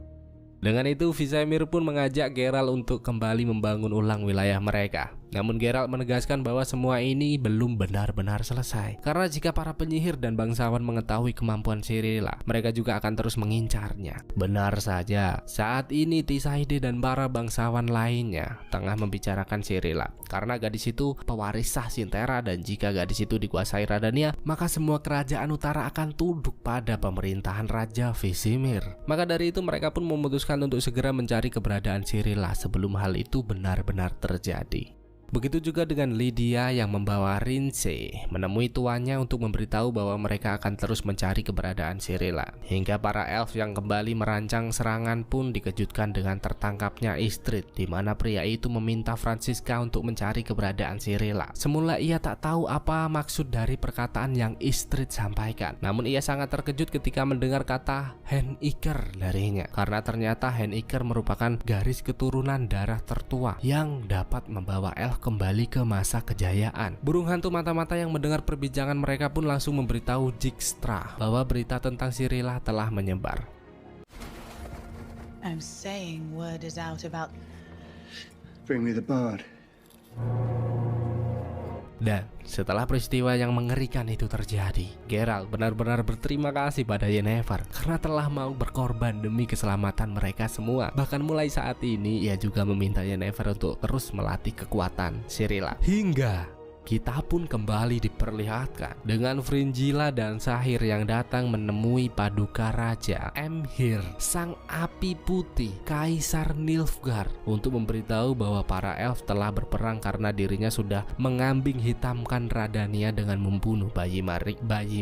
Dengan itu Vesemir pun mengajak Geralt untuk kembali membangun ulang wilayah mereka. Namun Geralt menegaskan bahwa semua ini belum benar-benar selesai, karena jika para penyihir dan bangsawan mengetahui kemampuan Cirilla, mereka juga akan terus mengincarnya. Benar saja, saat ini Tisaide dan para bangsawan lainnya tengah membicarakan Cirilla, karena gadis itu pewaris sah Sinterra, dan jika gadis itu dikuasai Radania, maka semua kerajaan utara akan tunduk pada pemerintahan Raja Vizimir. Maka dari itu mereka pun memutuskan untuk segera mencari keberadaan Cirilla sebelum hal itu benar-benar terjadi. Begitu juga dengan Lydia yang membawa Rince menemui tuannya untuk memberitahu bahwa mereka akan terus mencari keberadaan Cirilla. Hingga para elf yang kembali merancang serangan pun dikejutkan dengan tertangkapnya Istrid, di mana pria itu meminta Franziska untuk mencari keberadaan Cirilla. Semula ia tak tahu apa maksud dari perkataan yang Istrid sampaikan, namun ia sangat terkejut ketika mendengar kata Henniker darinya, karena ternyata Henniker merupakan garis keturunan darah tertua yang dapat membawa elf kembali ke masa kejayaan. Burung hantu mata-mata yang mendengar perbincangan mereka pun langsung memberitahu Dijkstra bahwa berita tentang Cirilla telah menyebar. I'm saying word is out about... Bring me the bard. Dan setelah peristiwa yang mengerikan itu terjadi, Geralt benar-benar berterima kasih pada Yennefer karena telah mau berkorban demi keselamatan mereka semua. Bahkan mulai saat ini ia juga meminta Yennefer untuk terus melatih kekuatan Cirilla. Hingga kita pun kembali diperlihatkan dengan Fringilla dan Sahyr yang datang menemui paduka raja Emhyr, sang api putih, Kaisar Nilfgaard, untuk memberitahu bahwa para elf telah berperang karena dirinya sudah mengambing hitamkan Radania dengan membunuh bayi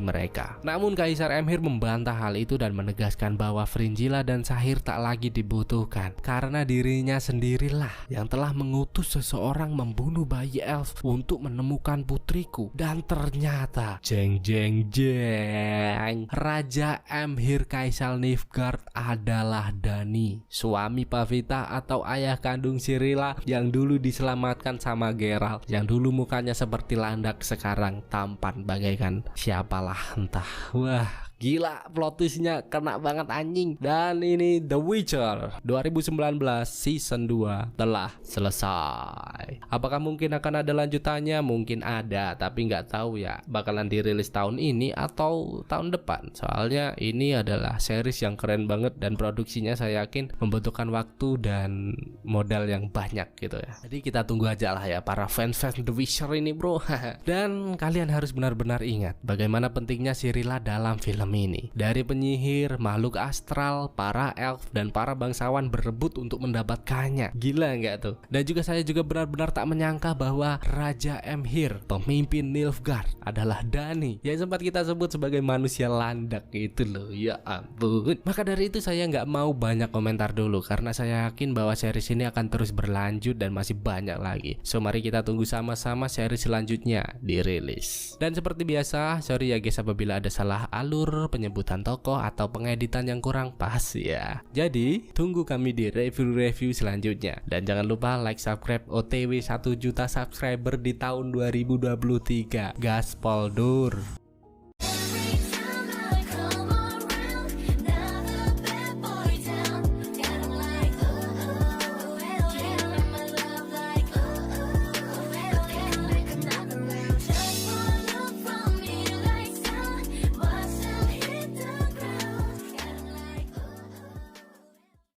mereka. Namun Kaisar Emhyr membantah hal itu dan menegaskan bahwa Fringilla dan Sahyr tak lagi dibutuhkan karena dirinya sendirilah yang telah mengutus seseorang membunuh bayi elf untuk menemukan putriku. Dan ternyata jeng Raja Emhyr Kaisar Nilfgaard adalah Dany, suami Pavita atau ayah kandung Cirilla yang dulu diselamatkan sama Geralt, yang dulu mukanya seperti landak sekarang tampan bagaikan siapalah entah. Wah, gila, plot twistnya kena banget anjing. Dan ini The Witcher 2019 season 2 telah selesai. Apakah mungkin akan ada lanjutannya? Mungkin ada, tapi nggak tahu ya bakalan dirilis tahun ini atau tahun depan. Soalnya ini adalah series yang keren banget dan produksinya saya yakin membutuhkan waktu dan modal yang banyak gitu ya. Jadi kita tunggu aja lah ya para fans The Witcher ini bro. Dan kalian harus benar-benar ingat bagaimana pentingnya Cirilla dalam film ini. Dari penyihir, makhluk astral, para elf, dan para bangsawan berebut untuk mendapatkannya. Gila nggak tuh? Dan juga saya juga benar-benar tak menyangka bahwa Raja Emhyr, pemimpin Nilfgaard, adalah Dany yang sempat kita sebut sebagai manusia landak itu loh. Ya ampun. Maka dari itu saya nggak mau banyak komentar dulu karena saya yakin bahwa series ini akan terus berlanjut dan masih banyak lagi. So mari kita tunggu sama-sama series selanjutnya dirilis. Dan seperti biasa, sorry ya guys apabila ada salah alur, penyebutan tokoh atau pengeditan yang kurang pas ya. Jadi tunggu kami di review-review selanjutnya. Dan jangan lupa like, subscribe, OTW 1 juta subscriber di tahun 2023. Gaspol dur.